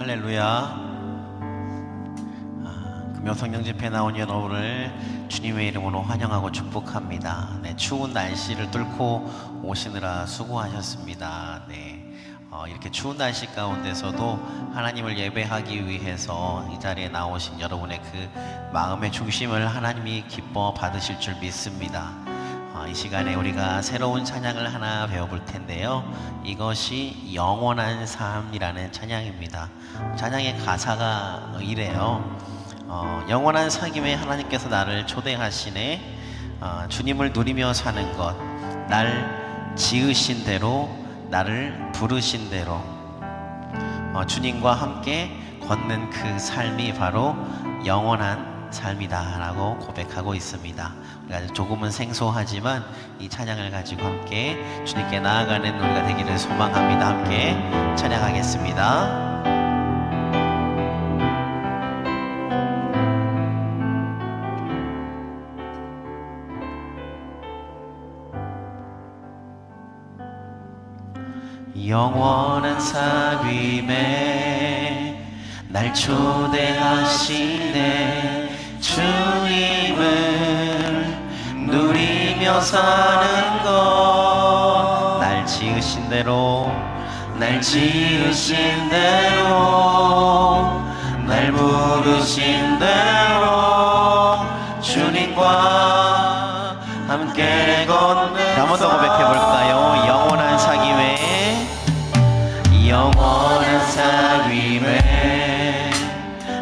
할렐루야. 금요성령 집회에 나온 여러분을 주님의 이름으로 환영하고 축복합니다. 추운 날씨를 뚫고 오시느라 수고하셨습니다. 이렇게 추운 날씨 가운데서도 하나님을 예배하기 위해서 이 자리에 나오신 여러분의 그 마음의 중심을 하나님이 기뻐 받으실 줄 믿습니다. 이 시간에 우리가 새로운 찬양을 하나 배워볼 텐데요. 이것이 영원한 삶이라는 찬양입니다. 찬양의 가사가 이래요. 영원한 삶에 하나님께서 나를 초대하시네. 주님을 누리며 사는 것, 날 지으신 대로, 나를 부르신 대로, 주님과 함께 걷는 그 삶이 바로 영원한 삶이다 라고 고백하고 있습니다. 우리가 조금은 생소하지만 이 찬양을 가지고 함께 주님께 나아가는 우리가 되기를 소망합니다. 함께 찬양하겠습니다. 영원한 사귐에 날 초대하시네. 주님을 누리며 사는 것, 날 지으신 대로, 날 지으신 대로, 날 부르신 대로, 주님과 함께 걷는 한 번 더 고백해볼까요? 영원한 사귐에, 영원한 사귐에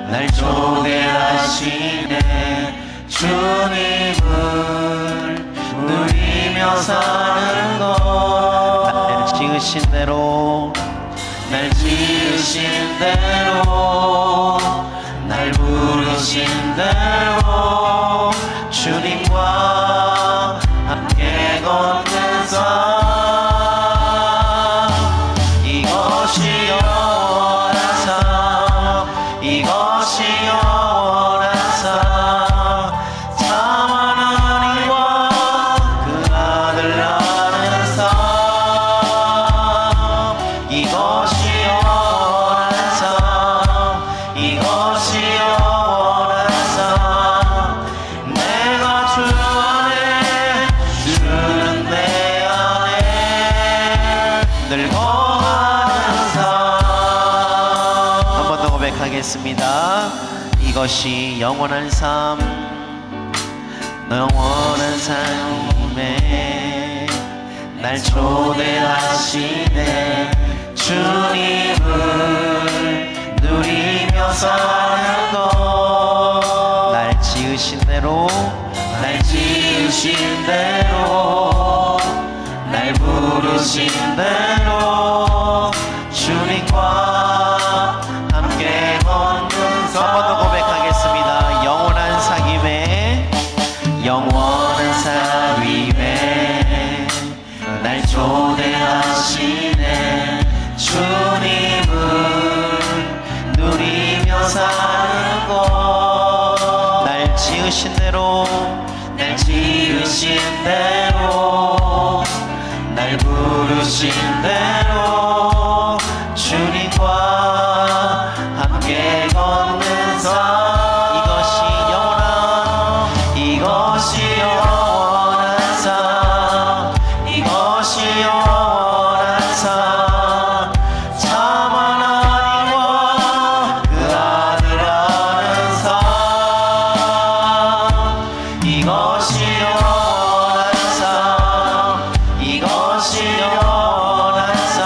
날 초대하시네. 주님을 누리며 사는 것, 날 지으신 대로, 날 지으신 대로, 날 부르신 대로, 주님과 함께 걷는 삶, 이것이 영원한 삶, 이것이 영원한 삶, 참 하나님과 그 아들 나는 삶, 이것이 영원한 삶, 이것이 영원한 삶, 내가 주 안에, 주는 내 안에 늘 거하는 삶. 한 번 더 고백하겠습니다. 이것이 영원한 삶, 영원한 삶에 날 초대하시네. 주님을 누리며 사는 것, 날 지으신 대로, 날 지으신 대로, 날 부르신 대로, 주님과 함께 걷는 삶. 한 번 더 고백하겠습니다. 영원한 사귐에, 영원한 사귐에 날 초대하시네. 주님을 누리며 사는 것, 날 지으신 대로, 날 지으신 대로, 날 부르신 대로, 주님과 함께 걷는 삶, 이것이 영원한, 이것이 영원한 삶, 이것이 영원한 삶, 참 하나님과 그 아들 아는 삶, 이것이 영원한 삶, 이것이 영원한 삶,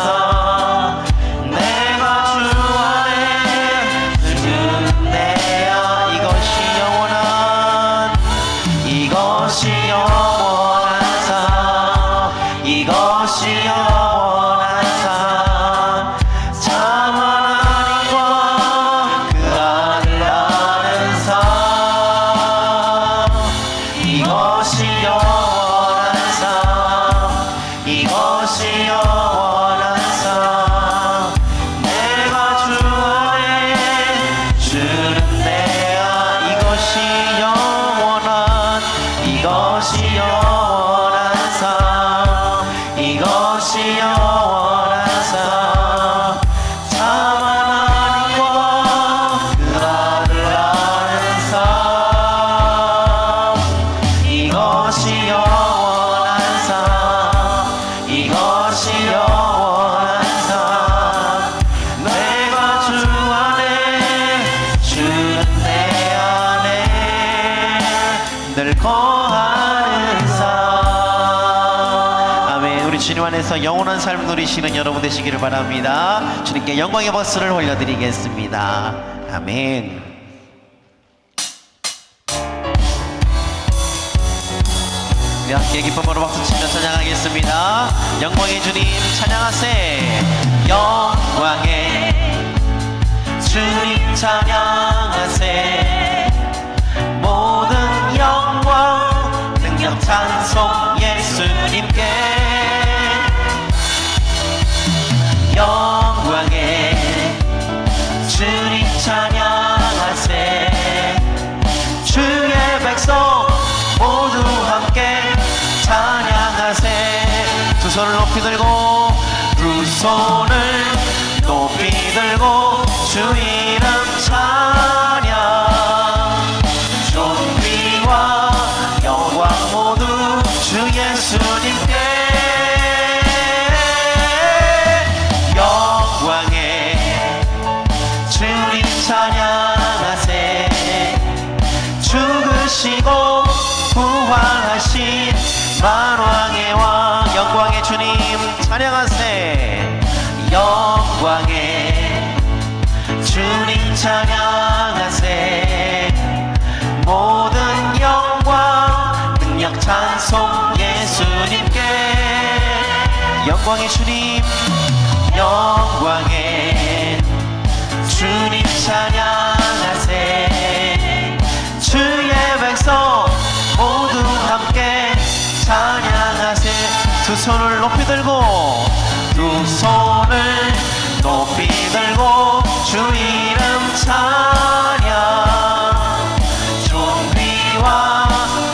우리 주님 안에서 영원한 삶 누리시는 여러분 되시기를 바랍니다. 주님께 영광의 박수를 올려드리겠습니다. 아멘. 우리 함께 기쁨으로 박수 치며 찬양하겠습니다. 영광의 주님 찬양하세. 영광의 주님 찬양하세. 모든 영광 능력 찬송 예수님께. 영광의 주님 찬양하세. 주의 백성 모두 함께 찬양하세. 두 손을 높이 들고 두 손을 높이 들고 주 이름 찬양. 존귀와 영광 모두 주 예수님께. 영광의 주님 찬양하세. 죽으시고 부활하신 만왕의 왕. 영광의 주님 찬양하세. 영광의 주님 찬양하세. 모든 영광 능력 찬송 예수님께. 영광의 주님 영광의 주님 찬양하세. 주의 백성 모두 함께 찬양하세. 두 손을 높이 들고 두 손을 높이 들고 주 이름 찬양. 존귀와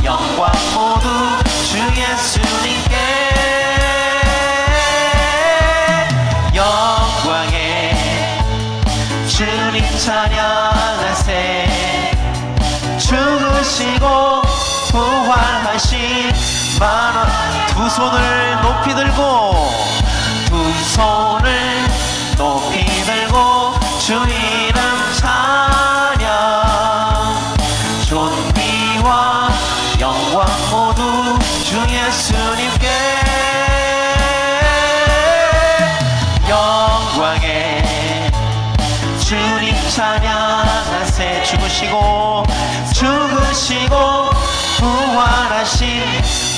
영광 모두 주 예수님께. 영광의 주님 찬양하세. 죽으시고 부활하신 만왕. 두 손을 높이 들고 두 손을 높이 들고 주 이름 찬양. 존귀와 영광 모두 주 예수님께. 영광의 주님 찬양하세. 죽으시고 부활하신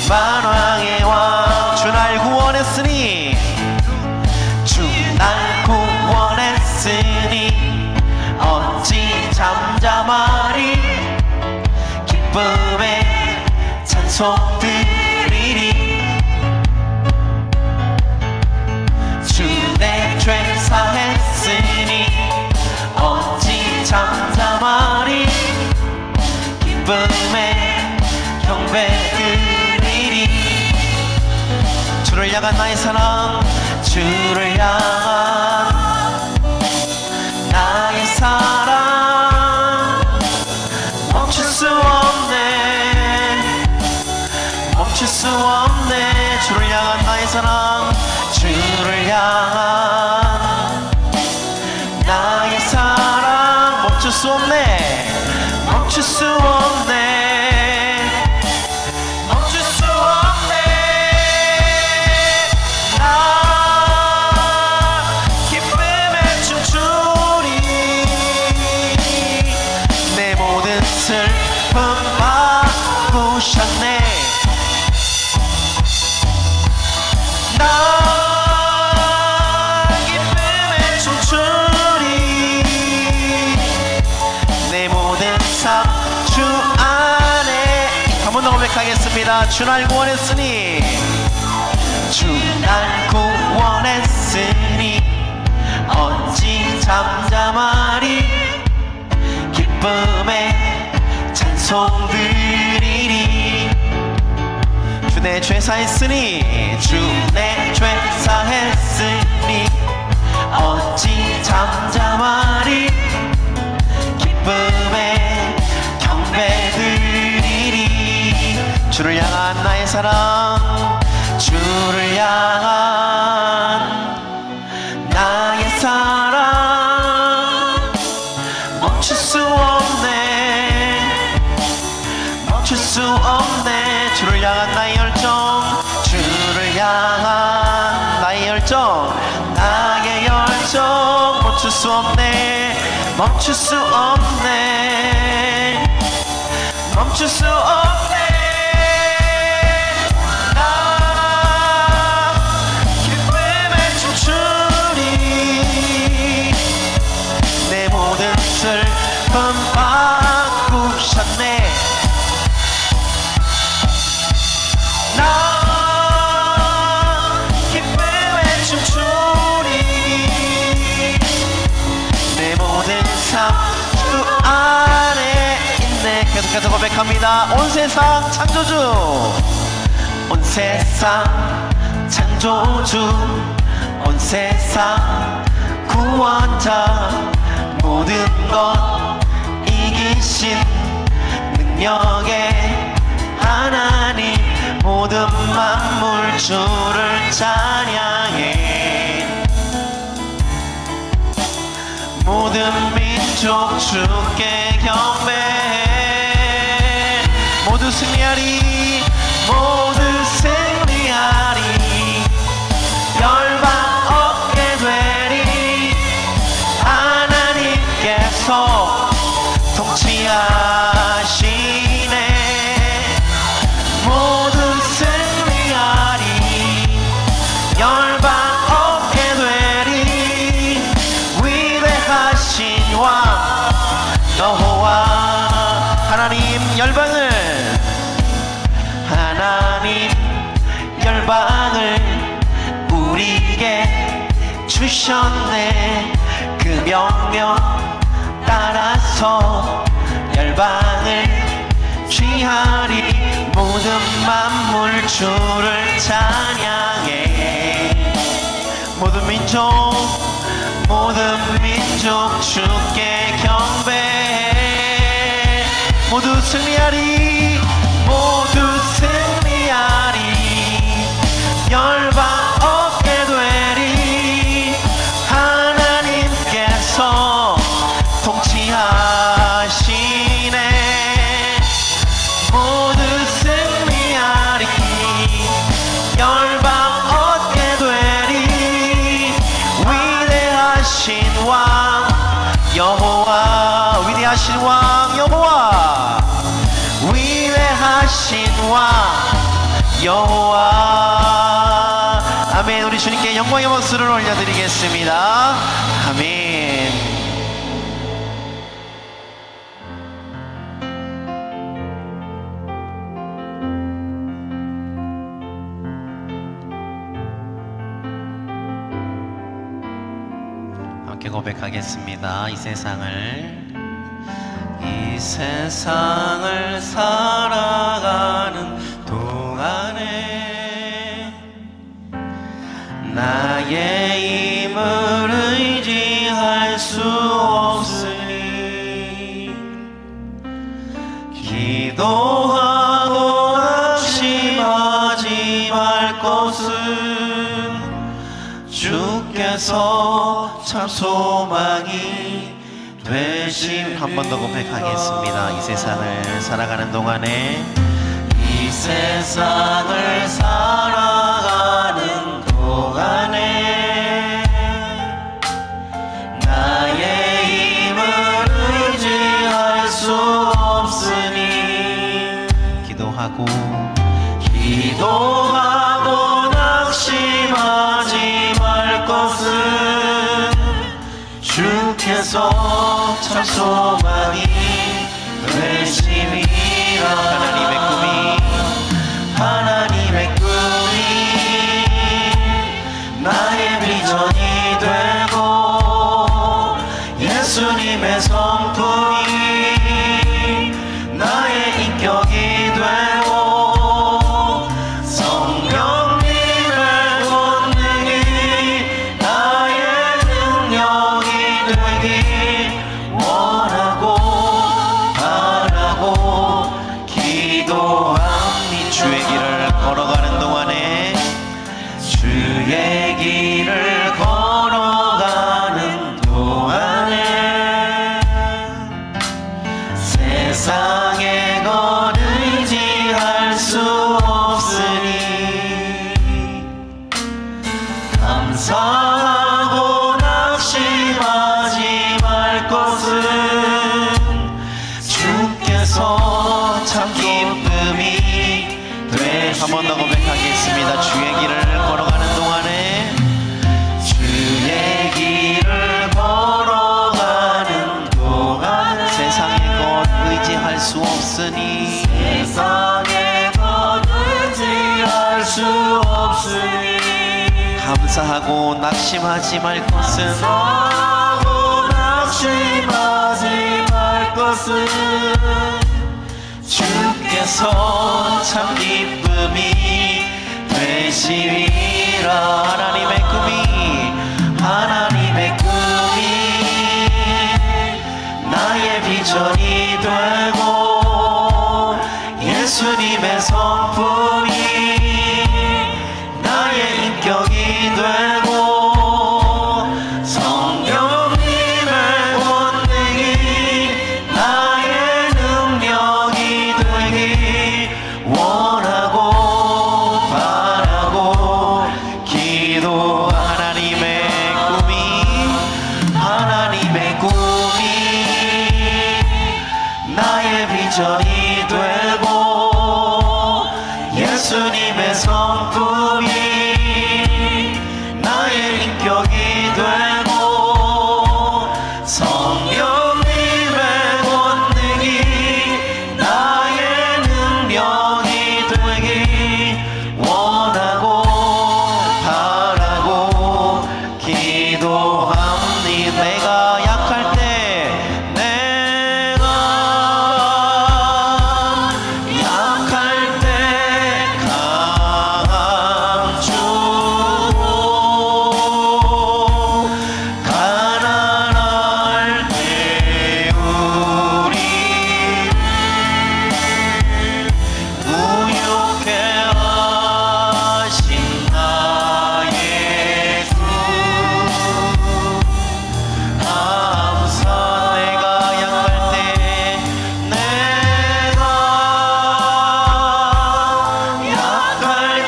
만왕의 왕. 주 날 구원했으니 주 날 구원했으니 어찌 잠잠하리. 기쁨의 찬송 드리리. 주 내 죄 사했으니 어찌 잠잠하리. 기쁨의 경배 드리리. 주를 향한 나의 사랑. 주를 향한 나의 사랑 멈출 수 없네. 멈출 수 없네. 주를 향한 나의 사랑. 주를 향한 나의 사랑 멈출 수 없네. 멈출 수 없네. 멈출 수 없네. 나 기쁨에 춤추리. 내 모든 슬픔 바꾸셨네. 나 기쁨에 춤추리. 내 모든 삶 주 안에. 한 번 더 고백하겠습니다. 주 날 구원했으니 주 날 구원했으니 어찌 잠잠하리. 기쁨의 찬송 드리리. 주 내 죄 사했으니 주 내 죄 사했으니 어찌 잠잠하리. 기쁨의 경배 드리리. 주를 향한 나의 사랑. 주를 향한 나의 사랑 멈출 수 없네. 멈출 수 없네. 주를 향한 나의 열정. 주를 향한 멈출 수 없네 멈출 수 없네 나 기쁨에 춤추리 내 모든 슬픔 바꾸셨네 나 기쁨에 춤추리 내 모든 삶 주 안에 있네 계속해서 고백합니다 온 세상 창조주 온 세상 창조주 온 세상 구원자 모든 것 이기신 능력의 하나님 모든 만물 주를 찬양해 모든 민족 주께 경배해 모두 승리하리 모두 승리하리 열방 얻게 되리 하나님께서 통치하시네 모두 승리하리 열방 얻게 되리 위대하신 왕 여호와 하나님 열방을 우리에게 주셨네 그 명령 따라서 열방을 취하리 모든 만물 주를 찬양해 모든 민족 주께 경배해 모두 승리하리 모두 승리하리 열방 얻게 되리 하나님께서 통치하시네 모두 승리하리 열방 얻게 되리 위대하신 왕 여호와 위대하신 왕 여호와 위대하신 왕 여호와 아멘 우리 주님께 영광의 박수를 올려드리겠습니다 아멘 함께 고백하겠습니다 이 세상을 살아가는 동안에 나의 힘을 의지할 수 없으니 기도하고 낙심하지 말 것은 주께서 참 소망이 되심 한 번 더 고백하겠습니다 이 세상을 살아가는 동안에 이 세상을 살아가는 동안에 나의 힘을 의지할 수 없으니 기도하고 낙심하지 말 것은 주께서 참 소망이 되심이라 하나님의 꿈이 나의 비전이 되고 예수님의 성품이 나의 인격이 되고 성령님의 권능이 나의 능력이 되길 원하고 수 없으니 감사하고 낙심하지 말 것은 감사하고 낙심하지 말 것은 주께서 참 기쁨이 되시리라. 하나님의 꿈이 나의 비전이 되고 예수님의 성품이 나의 인격이 되고 성령님의 권능이 나의 능력이 되기 원하고 바라고 기도. 하나님의 꿈이 나의 비전이 되고 예수님의 성품이 나의 인격이 되고 성령님의 권능이 나의 능력이 되기 원하고 바라고 기도합니다. 내가 약할 때 강한 주 가난할 때 우리를 무욕해 하신 나의 주 감사. 내가 약할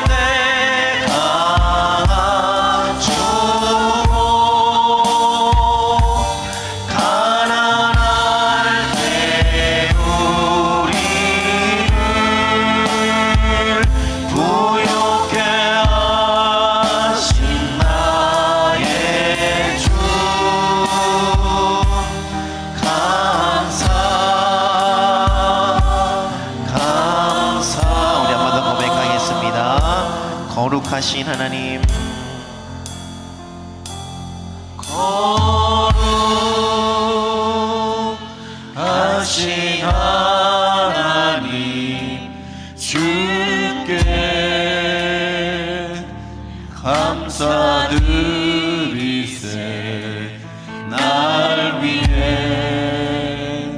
때 강한 주고 가난할 때 우리를 부욕해 하신 나의 주 감사. 우리 한 번 더 고백하겠습니다. 거룩하신 하나님, 거룩하신 하나님, 주께 감사드리세. 날 위해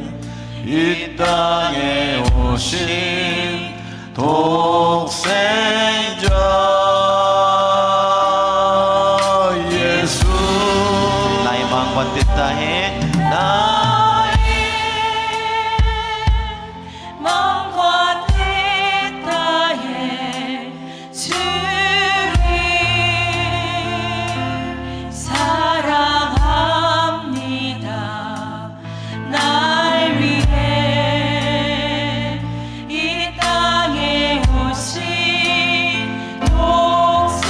이 땅에 오신 독생자 예수. 나의 마음과 뜻 다해 나의 마음과 뜻 다해 주를 사랑합니다. 날 위해 이 땅에 오신 독생자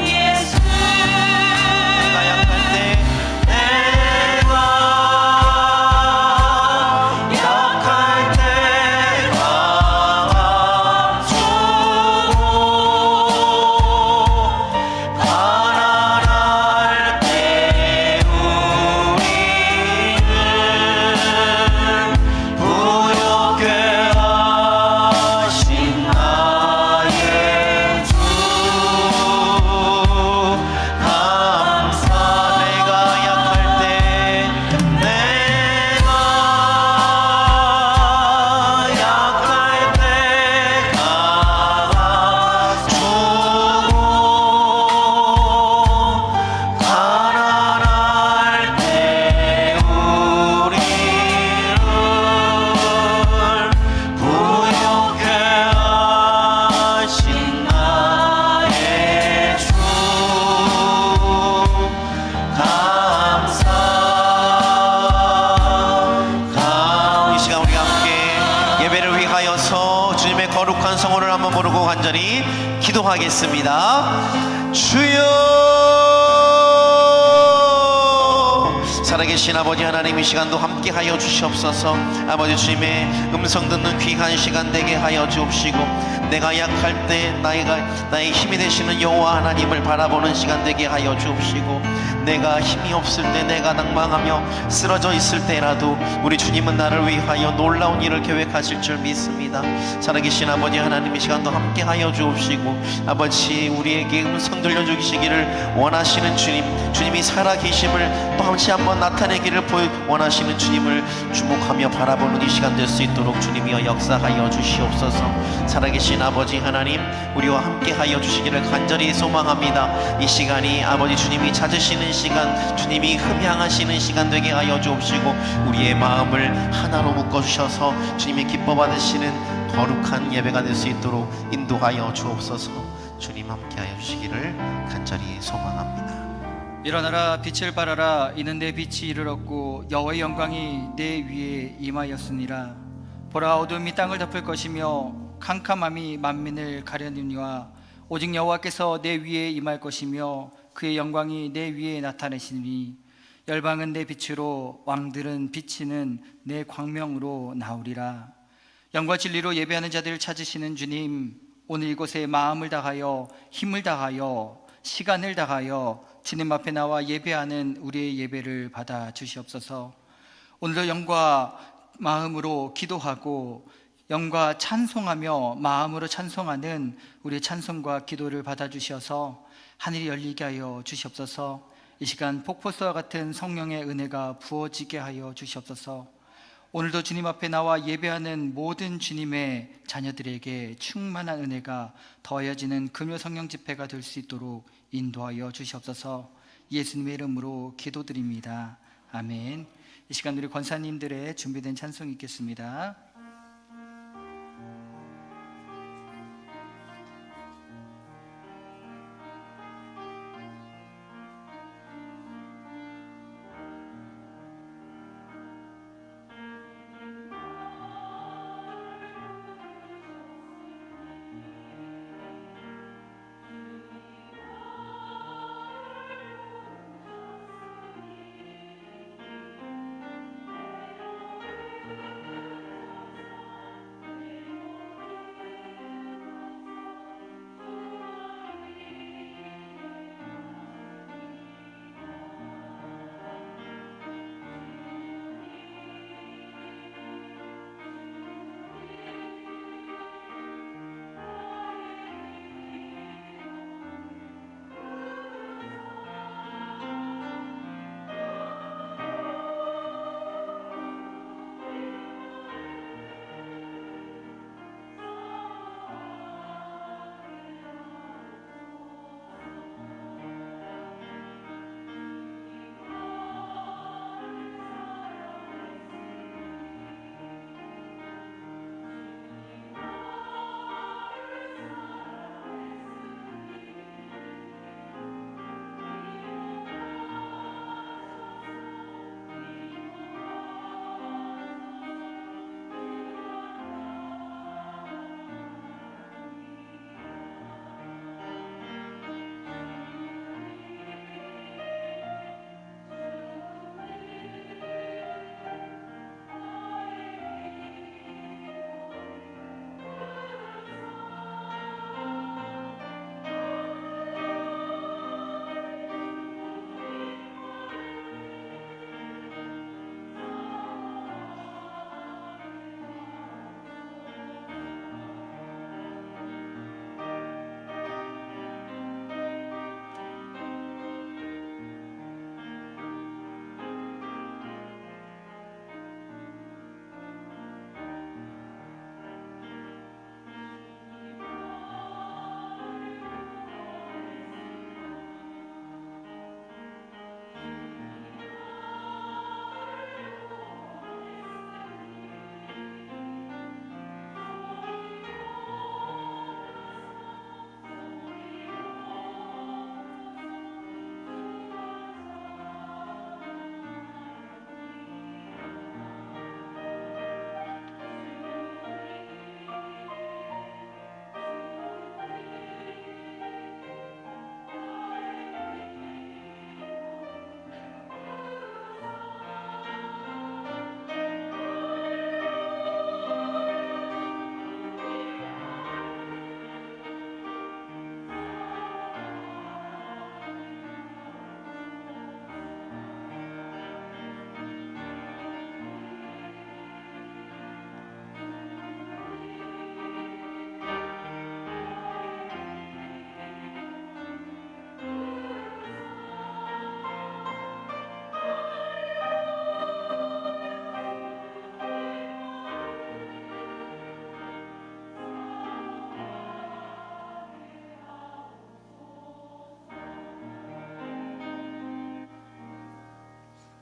예수. 내가 약할 때 강한 주고 가난할 때 우리를 부욕해 하신 나의 주 감사. 내가 약할 때 강한 주고 가난할 때 우리를 부욕해 하신 나의 주 감사. 이 시간 우리가 함께 예배를 위하여서 주님의 거룩한 성호를 한번 부르고 간절히 기도하겠습니다. 주여 살아계신 아버지 하나님, 이 시간도 함께하여 주시옵소서. 아버지 주님의 음성 듣는 귀한 시간 되게 하여 주옵시고, 내가 약할 때 나의 힘이 되시는 여호와 하나님을 바라보는 시간 되게 하여 주옵시고, 내가 힘이 없을 때, 내가 낭망하며 쓰러져 있을 때라도 우리 주님은 나를 위하여 놀라운 일을 계획하실 줄 믿습니다. 살아계신 아버지 하나님, 이 시간도 함께하여 주옵시고, 아버지 우리에게 음성 들려주시기를 원하시는 주님, 주님이 살아계심을 또 다시 한번 나타내기를 원하시는 주님을 주목하며 바라보는 이 시간 될 수 있도록 주님이여 역사하여 주시옵소서. 살아계신 아버지 하나님, 우리와 함께하여 주시기를 간절히 소망합니다. 이 시간이 아버지 주님이 찾으시는 시간, 주님이 흠향하시는 시간 되게 하여 주옵시고, 우리의 마음을 하나로 묶어주셔서 주님이 기뻐 받으시는 거룩한 예배가 될 수 있도록 인도하여 주옵소서. 주님 함께하여 주시기를 간절히 소망합니다. 일어나라, 빛을 발하라. 이는 내 빛이 이르렀고 여호와의 영광이 내 위에 임하였으니라. 보라, 어둠이 땅을 덮을 것이며 캄캄함이 만민을 가려니와 오직 여호와께서 내 위에 임할 것이며 그의 영광이 내 위에 나타내시니 열방은 내 빛으로, 왕들은 비치는 내 광명으로 나오리라. 영과 진리로 예배하는 자들을 찾으시는 주님, 오늘 이곳에 마음을 다하여 힘을 다하여 시간을 다하여 주님 앞에 나와 예배하는 우리의 예배를 받아 주시옵소서. 오늘도 영과 마음으로 기도하고 영과 찬송하며 마음으로 찬송하는 우리의 찬송과 기도를 받아 주셔서 하늘이 열리게 하여 주시옵소서. 이 시간 폭포수와 같은 성령의 은혜가 부어지게 하여 주시옵소서. 오늘도 주님 앞에 나와 예배하는 모든 주님의 자녀들에게 충만한 은혜가 더해지는 금요 성령 집회가 될 수 있도록 인도하여 주시옵소서. 예수님의 이름으로 기도드립니다. 아멘. 이 시간 우리 권사님들의 준비된 찬송 있겠습니다.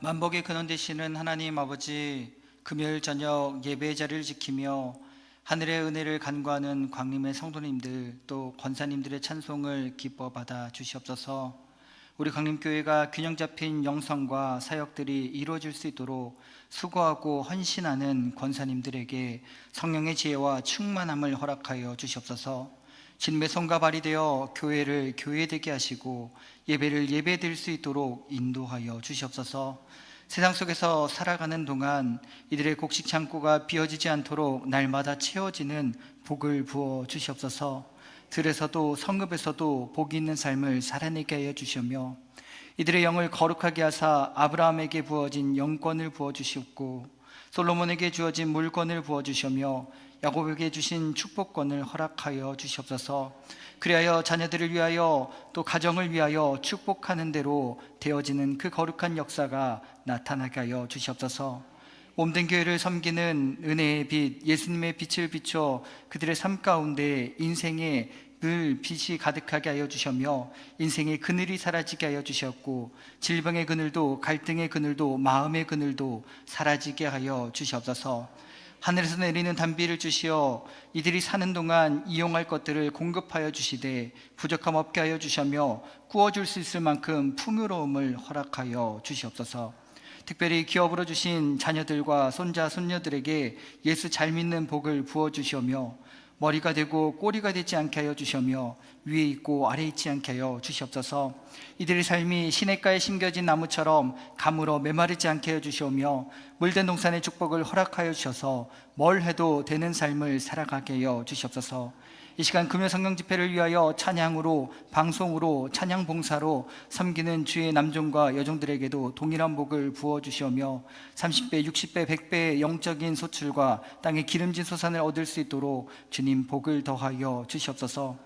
만복의 근원 되시는 하나님 아버지, 금요일 저녁 예배의 자리를 지키며 하늘의 은혜를 간구하는 광림의 성도님들 또 권사님들의 찬송을 기뻐 받아 주시옵소서. 우리 광림교회가 균형 잡힌 영성과 사역들이 이루어질 수 있도록 수고하고 헌신하는 권사님들에게 성령의 지혜와 충만함을 허락하여 주시옵소서. 진의 손과 발이 되어 교회를 교회되게 하시고 예배를 예배될 수 있도록 인도하여 주시옵소서. 세상 속에서 살아가는 동안 이들의 곡식 창고가 비어지지 않도록 날마다 채워지는 복을 부어 주시옵소서. 들에서도 성읍에서도 복이 있는 삶을 살아내게 하여 주시며 이들의 영을 거룩하게 하사 아브라함에게 부어진 영권을 부어 주시옵고 솔로몬에게 주어진 물권을 부어 주시며 야곱에게 주신 축복권을 허락하여 주시옵소서. 그리하여 자녀들을 위하여 또 가정을 위하여 축복하는 대로 되어지는 그 거룩한 역사가 나타나게 하여 주시옵소서. 몸된 교회를 섬기는 은혜의 빛, 예수님의 빛을 비춰 그들의 삶 가운데 인생의 늘 빛이 가득하게 하여 주셨며 인생의 그늘이 사라지게 하여 주셨고 질병의 그늘도 갈등의 그늘도 마음의 그늘도 사라지게 하여 주시옵소서. 하늘에서 내리는 단비를 주시어 이들이 사는 동안 이용할 것들을 공급하여 주시되 부족함 없게 하여 주시며 구워줄 수 있을 만큼 풍요로움을 허락하여 주시옵소서. 특별히 기업으로 주신 자녀들과 손자 손녀들에게 예수 잘 믿는 복을 부어주시며 머리가 되고 꼬리가 되지 않게 하여 주시며 위에 있고 아래에 있지 않게 하여 주시옵소서. 이들의 삶이 시냇가에 심겨진 나무처럼 감으로 메마르지 않게 하여 주시며 물된 동산의 축복을 허락하여 주셔서 뭘 해도 되는 삶을 살아가게 하여 주시옵소서. 이 시간 금요 성령 집회를 위하여 찬양으로 방송으로 찬양 봉사로 섬기는 주의 남종과 여종들에게도 동일한 복을 부어 주시오며 30배, 60배, 100배의 영적인 소출과 땅의 기름진 소산을 얻을 수 있도록 주님 복을 더하여 주시옵소서.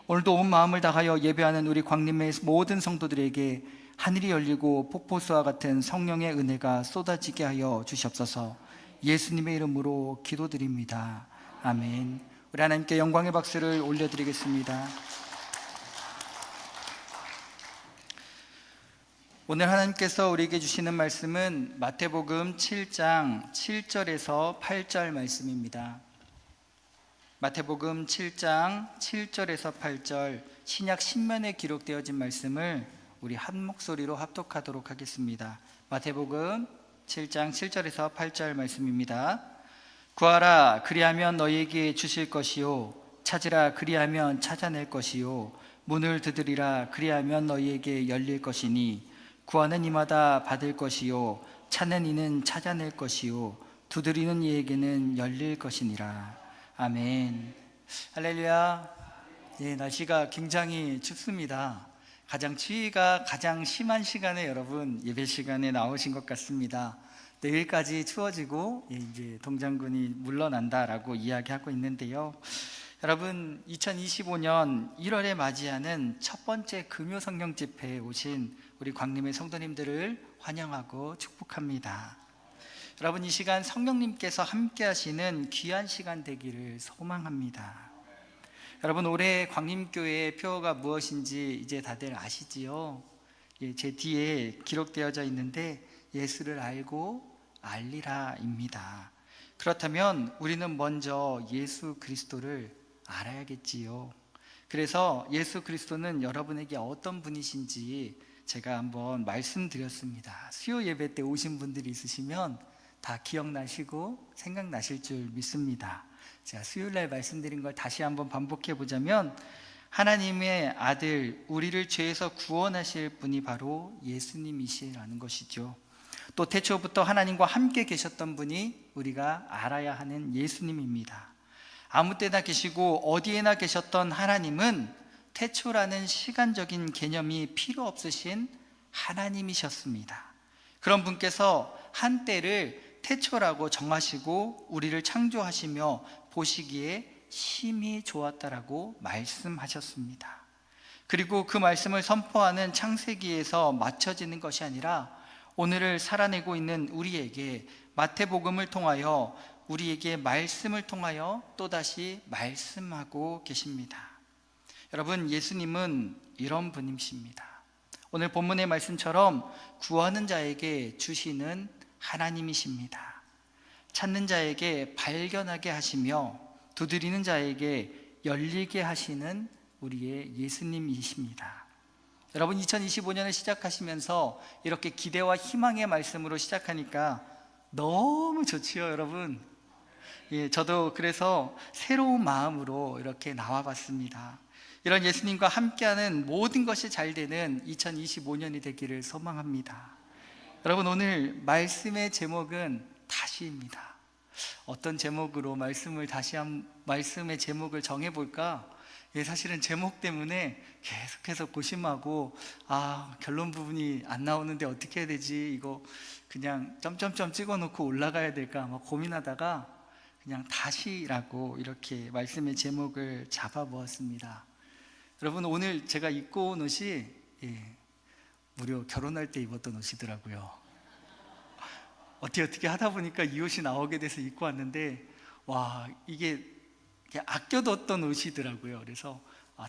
오늘도 온 마음을 다하여 예배하는 우리 광림의 모든 성도들에게 하늘이 열리고 폭포수와 같은 성령의 은혜가 쏟아지게 하여 주시옵소서. 예수님의 이름으로 기도드립니다. 아멘. 우리 하나님께 영광의 박수를 올려드리겠습니다. 오늘 하나님께서 우리에게 주시는 말씀은 마태복음 7장 7절에서 8절 말씀입니다. 마태복음 7장 7절에서 8절 신약 신면에 기록되어진 말씀을 우리 한 목소리로 합독하도록 하겠습니다. 마태복음 7장 7절에서 8절 말씀입니다. 구하라 그리하면 너희에게 주실 것이요 찾으라 그리하면 찾아낼 것이요 문을 두드리라 그리하면 너희에게 열릴 것이니 구하는 이마다 받을 것이요 찾는 이는 찾아낼 것이요 두드리는 이에게는 열릴 것이니라. 아멘. 할렐루야. 예, 날씨가 굉장히 춥습니다. 추위가 가장 심한 시간에 여러분 예배 시간에 나오신 것 같습니다. 내일까지 추워지고 이제 동장군이 물러난다라고 이야기하고 있는데요. 여러분 2025년 1월에 맞이하는 첫 번째 금요 성령 집회에 오신 우리 광림의 성도님들을 환영하고 축복합니다. 여러분 이 시간 성령님께서 함께 하시는 귀한 시간 되기를 소망합니다. 여러분 올해 광림교회의 표어가 무엇인지 이제 다들 아시지요? 제 뒤에 기록되어져 있는데 예수를 알고 알리라입니다. 그렇다면 우리는 먼저 예수 그리스도를 알아야겠지요. 그래서 예수 그리스도는 여러분에게 어떤 분이신지 제가 한번 말씀드렸습니다. 수요 예배 때 오신 분들이 있으시면 다 기억나시고 생각나실 줄 믿습니다. 제가 수요일날 말씀드린 걸 다시 한번 반복해 보자면 하나님의 아들, 우리를 죄에서 구원하실 분이 바로 예수님이시라는 것이죠. 또 태초부터 하나님과 함께 계셨던 분이 우리가 알아야 하는 예수님입니다. 아무 때나 계시고 어디에나 계셨던 하나님은 태초라는 시간적인 개념이 필요 없으신 하나님이셨습니다. 그런 분께서 한때를 태초라고 정하시고 우리를 창조하시며 보시기에 심히 좋았다라고 말씀하셨습니다. 그리고 그 말씀을 선포하는 창세기에서 맞춰지는 것이 아니라 오늘을 살아내고 있는 우리에게 마태복음을 통하여 우리에게 말씀을 통하여 또다시 말씀하고 계십니다. 여러분 예수님은 이런 분이십니다. 오늘 본문의 말씀처럼 구하는 자에게 주시는 하나님이십니다. 찾는 자에게 발견하게 하시며 두드리는 자에게 열리게 하시는 우리의 예수님이십니다. 여러분, 2025년을 시작하시면서 이렇게 기대와 희망의 말씀으로 시작하니까 너무 좋지요, 여러분. 저도 그래서 새로운 마음으로 이렇게 나와봤습니다. 이런 예수님과 함께하는 모든 것이 잘 되는 2025년이 되기를 소망합니다. 여러분, 오늘 말씀의 제목은 다시입니다. 어떤 제목으로 말씀의 제목을 정해볼까? 사실은 제목 때문에 계속해서 고심하고, 결론 부분이 안 나오는데 어떻게 해야 되지? 이거 그냥 점점점 찍어놓고 올라가야 될까? 막 고민하다가 그냥 다시라고 이렇게 말씀의 제목을 잡아보았습니다. 여러분, 오늘 제가 입고 온 옷이 무려 결혼할 때 입었던 옷이더라고요. 어떻게 하다 보니까 이 옷이 나오게 돼서 입고 왔는데, 와, 이게 아껴뒀던 옷이더라고요. 그래서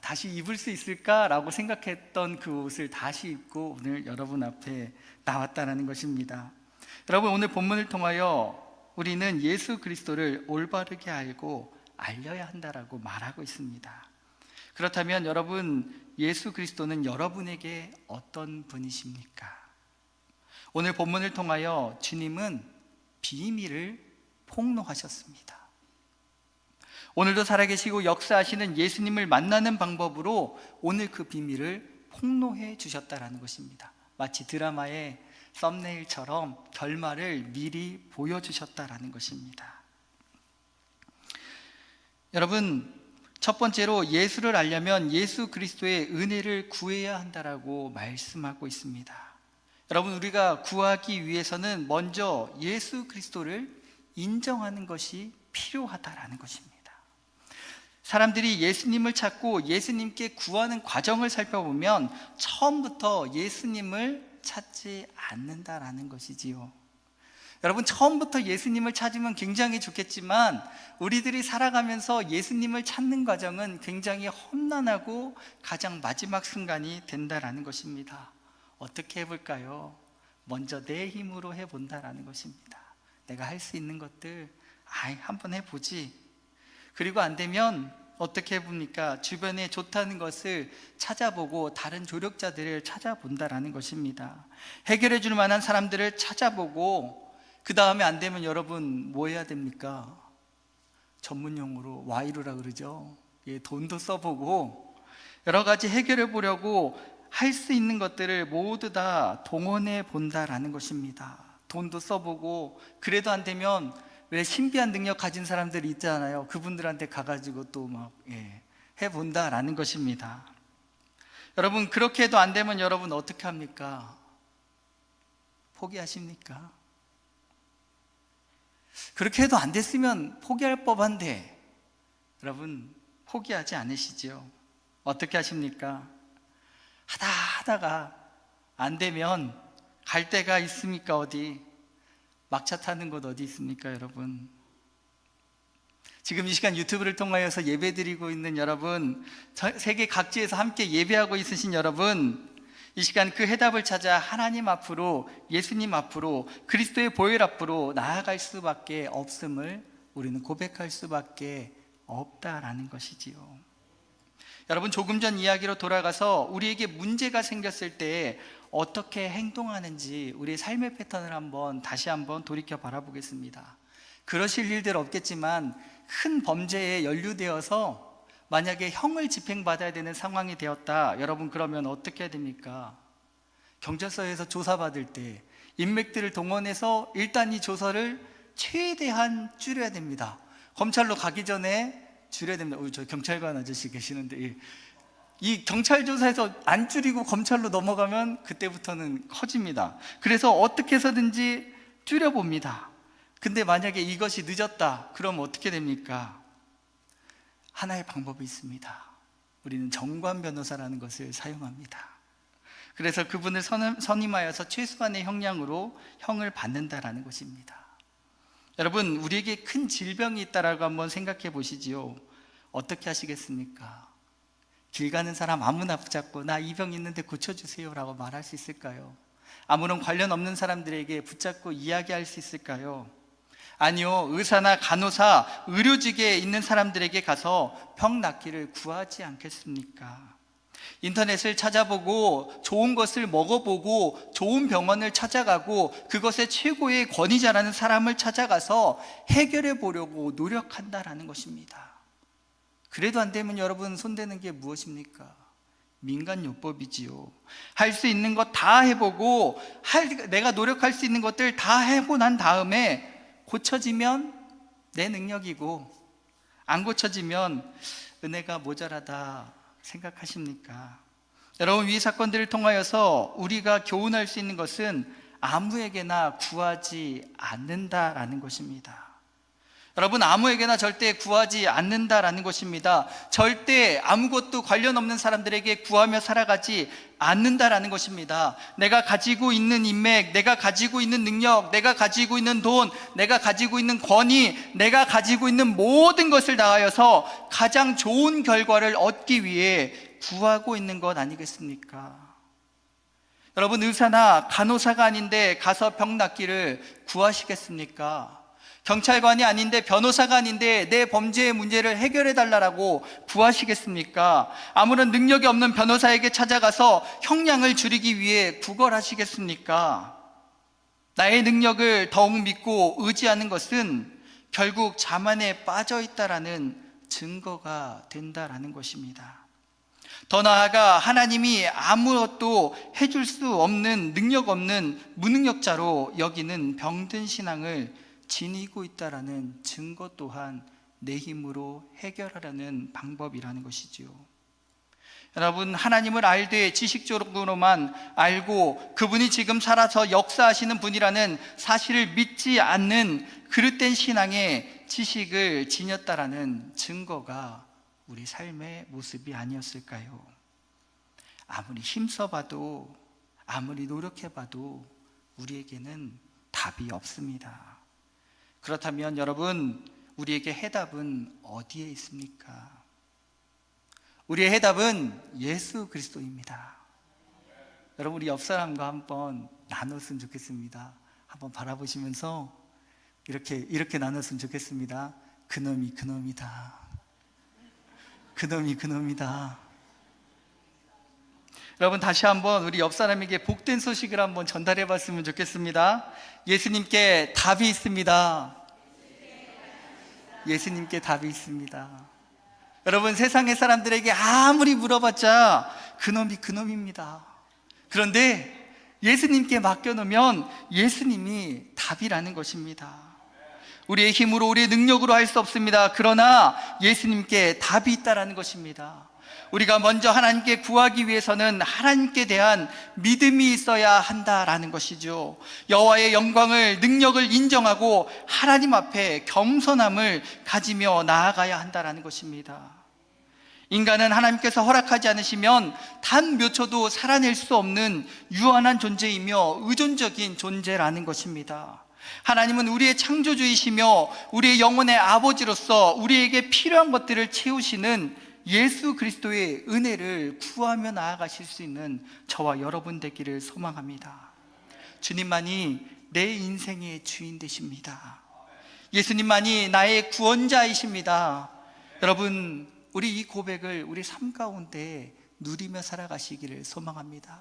다시 입을 수 있을까라고 생각했던 그 옷을 다시 입고 오늘 여러분 앞에 나왔다는 것입니다. 여러분, 오늘 본문을 통하여 우리는 예수 그리스도를 올바르게 알고 알려야 한다라고 말하고 있습니다. 그렇다면 여러분, 예수 그리스도는 여러분에게 어떤 분이십니까? 오늘 본문을 통하여 주님은 비밀을 폭로하셨습니다. 오늘도 살아계시고 역사하시는 예수님을 만나는 방법으로 오늘 그 비밀을 폭로해 주셨다는 것입니다. 마치 드라마의 썸네일처럼 결말을 미리 보여주셨다는 것입니다. 여러분, 첫 번째로 예수를 알려면 예수 그리스도의 은혜를 구해야 한다라고 말씀하고 있습니다. 여러분, 우리가 구하기 위해서는 먼저 예수 그리스도를 인정하는 것이 필요하다라는 것입니다. 사람들이 예수님을 찾고 예수님께 구하는 과정을 살펴보면 처음부터 예수님을 찾지 않는다라는 것이지요. 여러분, 처음부터 예수님을 찾으면 굉장히 좋겠지만 우리들이 살아가면서 예수님을 찾는 과정은 굉장히 험난하고 가장 마지막 순간이 된다라는 것입니다. 어떻게 해볼까요? 먼저 내 힘으로 해본다라는 것입니다. 내가 할 수 있는 것들 한번 해보지. 그리고 안 되면 어떻게 해봅니까? 주변에 좋다는 것을 찾아보고 다른 조력자들을 찾아본다라는 것입니다. 해결해 줄 만한 사람들을 찾아보고, 그 다음에 안 되면 여러분 뭐 해야 됩니까? 전문용어로 와이루라 그러죠. 돈도 써보고 여러 가지 해결해 보려고 할 수 있는 것들을 모두 다 동원해 본다라는 것입니다. 돈도 써보고, 그래도 안 되면 왜 신비한 능력 가진 사람들이 있잖아요. 그분들한테 가가지고 또 막 해본다라는 것입니다. 여러분, 그렇게 해도 안 되면 여러분 어떻게 합니까? 포기하십니까? 그렇게 해도 안 됐으면 포기할 법한데 여러분 포기하지 않으시죠? 어떻게 하십니까? 하다가 안 되면 갈 데가 있습니까? 어디? 막차 타는 곳 어디 있습니까, 여러분? 지금 이 시간 유튜브를 통하여서 예배드리고 있는 여러분, 세계 각지에서 함께 예배하고 있으신 여러분, 이 시간 그 해답을 찾아 하나님 앞으로, 예수님 앞으로, 그리스도의 보혈 앞으로 나아갈 수밖에 없음을 우리는 고백할 수밖에 없다라는 것이지요. 여러분, 조금 전 이야기로 돌아가서 우리에게 문제가 생겼을 때 어떻게 행동하는지 우리의 삶의 패턴을 다시 한번 돌이켜 바라보겠습니다. 그러실 일들 없겠지만 큰 범죄에 연루되어서 만약에 형을 집행받아야 되는 상황이 되었다. 여러분, 그러면 어떻게 해야 됩니까? 경찰서에서 조사받을 때 인맥들을 동원해서 일단 이 조사를 최대한 줄여야 됩니다. 검찰로 가기 전에 줄여야 됩니다. 저 경찰관 아저씨 계시는데, 이 경찰 조사에서 안 줄이고 검찰로 넘어가면 그때부터는 커집니다. 그래서 어떻게 해서든지 줄여봅니다. 근데 만약에 이것이 늦었다, 그럼 어떻게 됩니까? 하나의 방법이 있습니다. 우리는 정관 변호사라는 것을 사용합니다. 그래서 그분을 선임하여서 최소한의 형량으로 형을 받는다라는 것입니다. 여러분, 우리에게 큰 질병이 있다라고 한번 생각해 보시지요. 어떻게 하시겠습니까? 길 가는 사람 아무나 붙잡고 나 이 병 있는데 고쳐주세요 라고 말할 수 있을까요? 아무런 관련 없는 사람들에게 붙잡고 이야기할 수 있을까요? 아니요, 의사나 간호사, 의료직에 있는 사람들에게 가서 병 낫기를 구하지 않겠습니까? 인터넷을 찾아보고 좋은 것을 먹어보고 좋은 병원을 찾아가고 그것의 최고의 권위자라는 사람을 찾아가서 해결해 보려고 노력한다라는 것입니다. 그래도 안 되면 여러분 손대는 게 무엇입니까? 민간요법이지요. 할 수 있는 것 다 해보고 내가 노력할 수 있는 것들 다 해보고 난 다음에 고쳐지면 내 능력이고 안 고쳐지면 은혜가 모자라다 생각하십니까? 여러분, 이 사건들을 통하여서 우리가 교훈할 수 있는 것은 아무에게나 구하지 않는다라는 것입니다. 여러분, 아무에게나 절대 구하지 않는다라는 것입니다. 절대 아무것도 관련 없는 사람들에게 구하며 살아가지 않는다라는 것입니다. 내가 가지고 있는 인맥, 내가 가지고 있는 능력, 내가 가지고 있는 돈, 내가 가지고 있는 권위, 내가 가지고 있는 모든 것을 다하여서 가장 좋은 결과를 얻기 위해 구하고 있는 것 아니겠습니까? 여러분, 의사나 간호사가 아닌데 가서 병 낫기를 구하시겠습니까? 경찰관이 아닌데 변호사가 아닌데 내 범죄의 문제를 해결해 달라고 구하시겠습니까? 아무런 능력이 없는 변호사에게 찾아가서 형량을 줄이기 위해 구걸하시겠습니까? 나의 능력을 더욱 믿고 의지하는 것은 결국 자만에 빠져 있다라는 증거가 된다라는 것입니다. 더 나아가 하나님이 아무것도 해줄 수 없는, 능력 없는 무능력자로 여기는 병든 신앙을 지니고 있다라는 증거 또한 내 힘으로 해결하려는 방법이라는 것이지요. 여러분, 하나님을 알되 지식적으로만 알고 그분이 지금 살아서 역사하시는 분이라는 사실을 믿지 않는 그릇된 신앙의 지식을 지녔다라는 증거가 우리 삶의 모습이 아니었을까요? 아무리 힘써봐도, 아무리 노력해봐도 우리에게는 답이 없습니다. 그렇다면 여러분, 우리에게 해답은 어디에 있습니까? 우리의 해답은 예수 그리스도입니다. 여러분, 우리 옆 사람과 한번 나눴으면 좋겠습니다. 한번 바라보시면서 이렇게 나눴으면 좋겠습니다. 그놈이 그놈이다. 그놈이 그놈이다. 여러분, 다시 한번 우리 옆 사람에게 복된 소식을 한번 전달해 봤으면 좋겠습니다. 예수님께 답이 있습니다. 예수님께 답이 있습니다. 여러분, 세상의 사람들에게 아무리 물어봤자 그놈이 그놈입니다. 그런데 예수님께 맡겨놓으면 예수님이 답이라는 것입니다. 우리의 힘으로, 우리의 능력으로 할 수 없습니다. 그러나 예수님께 답이 있다라는 것입니다. 우리가 먼저 하나님께 구하기 위해서는 하나님께 대한 믿음이 있어야 한다라는 것이죠. 여호와의 영광을, 능력을 인정하고 하나님 앞에 겸손함을 가지며 나아가야 한다라는 것입니다. 인간은 하나님께서 허락하지 않으시면 단 몇 초도 살아낼 수 없는 유한한 존재이며 의존적인 존재라는 것입니다. 하나님은 우리의 창조주이시며 우리의 영혼의 아버지로서 우리에게 필요한 것들을 채우시는 예수 그리스도의 은혜를 구하며 나아가실 수 있는 저와 여러분 되기를 소망합니다. 주님만이 내 인생의 주인 되십니다. 예수님만이 나의 구원자이십니다. 여러분, 우리 이 고백을 우리 삶 가운데 누리며 살아가시기를 소망합니다.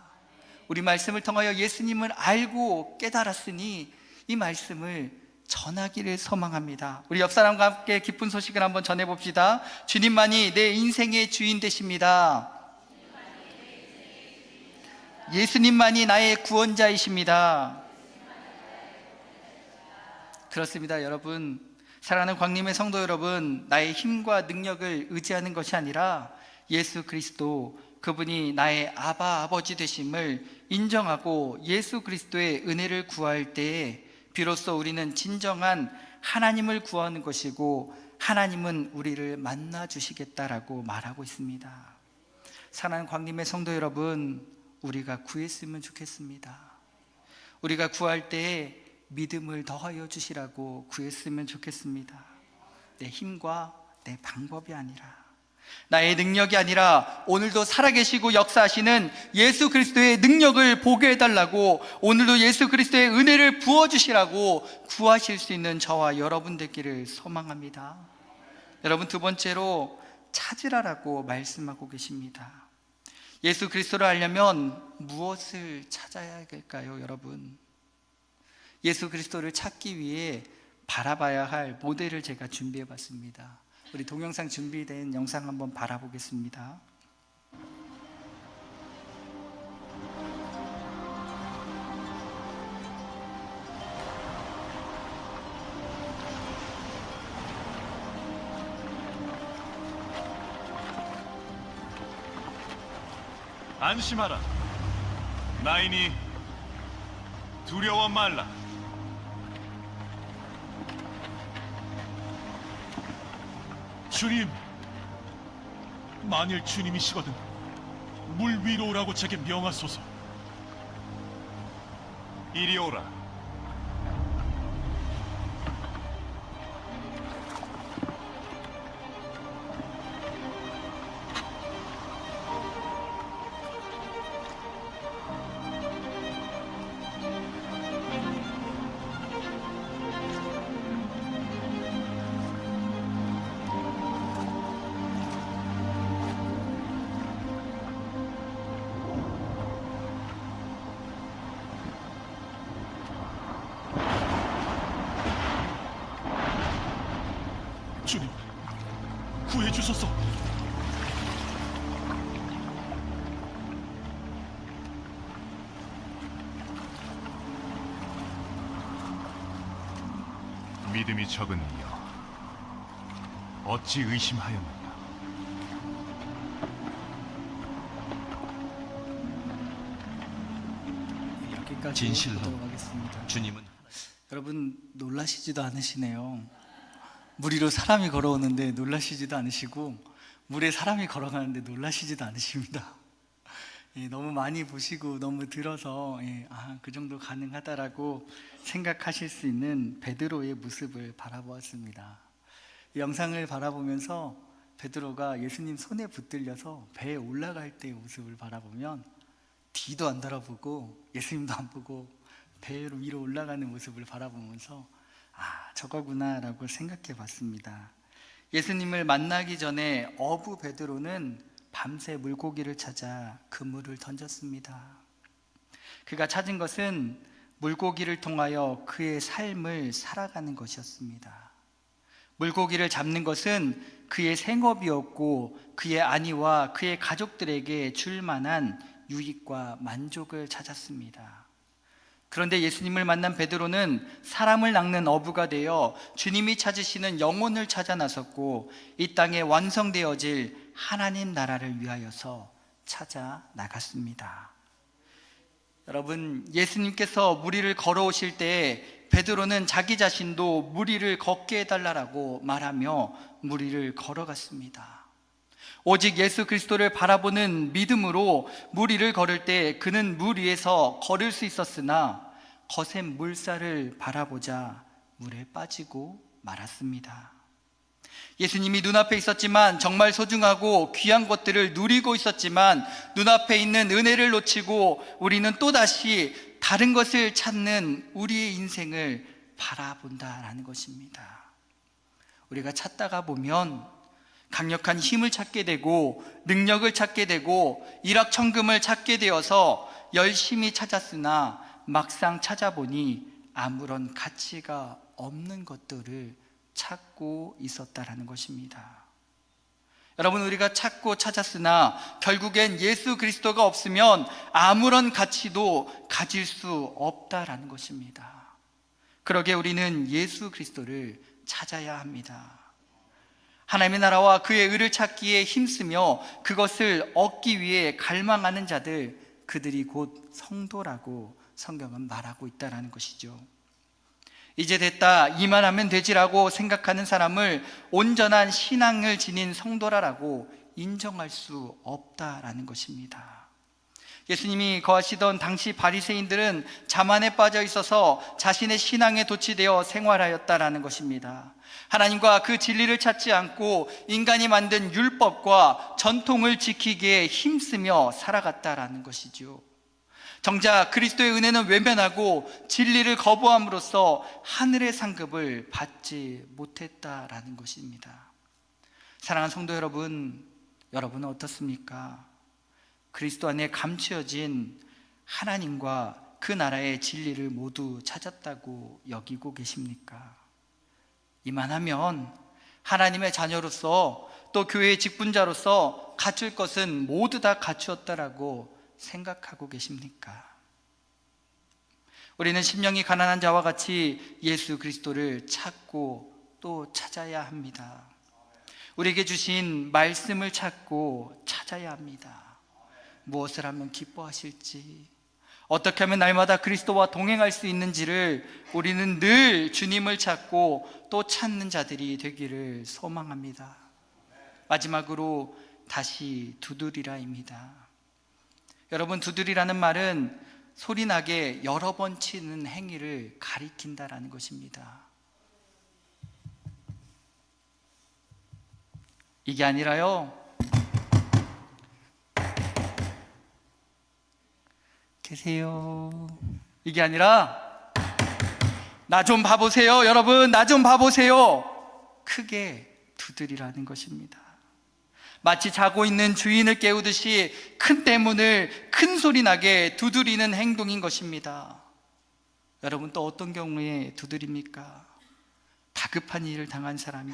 우리 말씀을 통하여 예수님을 알고 깨달았으니 이 말씀을 전하기를 소망합니다. 우리 옆 사람과 함께 기쁜 소식을 한번 전해봅시다. 주님만이 내 인생의 주인 되십니다. 예수님만이 나의 구원자이십니다. 그렇습니다. 여러분, 사랑하는 광림의 성도 여러분, 나의 힘과 능력을 의지하는 것이 아니라 예수 그리스도, 그분이 나의 아버지 되심을 인정하고 예수 그리스도의 은혜를 구할 때에 비로소 우리는 진정한 하나님을 구하는 것이고 하나님은 우리를 만나 주시겠다라고 말하고 있습니다. 사랑하는 광림의 성도 여러분, 우리가 구했으면 좋겠습니다. 우리가 구할 때에 믿음을 더하여 주시라고 구했으면 좋겠습니다. 내 힘과 내 방법이 아니라 나의 능력이 아니라 오늘도 살아계시고 역사하시는 예수 그리스도의 능력을 보게 해달라고, 오늘도 예수 그리스도의 은혜를 부어주시라고 구하실 수 있는 저와 여러분 되기를 소망합니다. 여러분, 두 번째로 찾으라라고 말씀하고 계십니다. 예수 그리스도를 알려면 무엇을 찾아야 될까요, 여러분? 예수 그리스도를 찾기 위해 바라봐야 할 모델을 제가 준비해 봤습니다. 우리 동영상 준비된 영상 한번 바라보겠습니다. 안심하라. 나이니 두려워 말라. 주님, 만일 주님이시거든 물 위로 오라고 제게 명하소서. 이리 오라. 주님, 구해 주소서. 믿음이 적은 이여, 어찌 의심하였느냐? 여기까지 진실로 보도록 하겠습니다. 주님은 여러분, 놀라시지도 않으시네요. 물 위로 사람이 걸어오는데 놀라시지도 않으시고, 물에 사람이 걸어가는데 놀라시지도 않으십니다. 너무 많이 보시고 너무 들어서 그 정도 가능하다라고 생각하실 수 있는 베드로의 모습을 바라보았습니다. 이 영상을 바라보면서 베드로가 예수님 손에 붙들려서 배에 올라갈 때의 모습을 바라보면 뒤도 안 돌아보고 예수님도 안 보고 배 위로 올라가는 모습을 바라보면서 저거구나 라고 생각해 봤습니다. 예수님을 만나기 전에 어부 베드로는 밤새 물고기를 찾아 그물을 던졌습니다. 그가 찾은 것은 물고기를 통하여 그의 삶을 살아가는 것이었습니다. 물고기를 잡는 것은 그의 생업이었고, 그의 아내와 그의 가족들에게 줄 만한 유익과 만족을 찾았습니다. 그런데 예수님을 만난 베드로는 사람을 낚는 어부가 되어 주님이 찾으시는 영혼을 찾아 나섰고, 이 땅에 완성되어질 하나님 나라를 위하여서 찾아 나갔습니다. 여러분, 예수님께서 물 위를 걸어오실 때 베드로는 자기 자신도 물 위를 걷게 해달라고 말하며 물 위를 걸어갔습니다. 오직 예수 그리스도를 바라보는 믿음으로 물 위를 걸을 때 그는 물 위에서 걸을 수 있었으나, 거센 물살을 바라보자 물에 빠지고 말았습니다. 예수님이 눈앞에 있었지만, 정말 소중하고 귀한 것들을 누리고 있었지만, 눈앞에 있는 은혜를 놓치고 우리는 또다시 다른 것을 찾는 우리의 인생을 바라본다라는 것입니다. 우리가 찾다가 보면 강력한 힘을 찾게 되고, 능력을 찾게 되고, 일확천금을 찾게 되어서 열심히 찾았으나 막상 찾아보니 아무런 가치가 없는 것들을 찾고 있었다라는 것입니다. 여러분, 우리가 찾고 찾았으나 결국엔 예수 그리스도가 없으면 아무런 가치도 가질 수 없다라는 것입니다. 그러기에 우리는 예수 그리스도를 찾아야 합니다. 하나님의 나라와 그의 의를 찾기에 힘쓰며 그것을 얻기 위해 갈망하는 자들, 그들이 곧 성도라고 성경은 말하고 있다는 것이죠. 이제 됐다, 이만하면 되지라고 생각하는 사람을 온전한 신앙을 지닌 성도라고 인정할 수 없다라는 것입니다. 예수님이 거하시던 당시 바리새인들은 자만에 빠져 있어서 자신의 신앙에 도취되어 생활하였다라는 것입니다. 하나님과 그 진리를 찾지 않고 인간이 만든 율법과 전통을 지키기에 힘쓰며 살아갔다라는 것이죠. 정작 그리스도의 은혜는 외면하고 진리를 거부함으로써 하늘의 상급을 받지 못했다라는 것입니다. 사랑하는 성도 여러분, 여러분은 어떻습니까? 그리스도 안에 감추어진 하나님과 그 나라의 진리를 모두 찾았다고 여기고 계십니까? 이만하면 하나님의 자녀로서 또 교회의 직분자로서 갖출 것은 모두 다 갖추었다라고 생각하고 계십니까? 우리는 심령이 가난한 자와 같이 예수 그리스도를 찾고 또 찾아야 합니다. 우리에게 주신 말씀을 찾고 찾아야 합니다. 무엇을 하면 기뻐하실지, 어떻게 하면 날마다 그리스도와 동행할 수 있는지를 우리는 늘 주님을 찾고 또 찾는 자들이 되기를 소망합니다. 마지막으로 다시 두드리라입니다. 여러분, 두드리라는 말은 소리나게 여러 번 치는 행위를 가리킨다라는 것입니다. 이게 아니라요, 계세요, 이게 아니라 나 좀 봐보세요, 여러분, 나 좀 봐보세요, 크게 두드리라는 것입니다. 마치 자고 있는 주인을 깨우듯이 큰 대문을 큰 소리 나게 두드리는 행동인 것입니다. 여러분, 또 어떤 경우에 두드립니까? 다급한 일을 당한 사람이,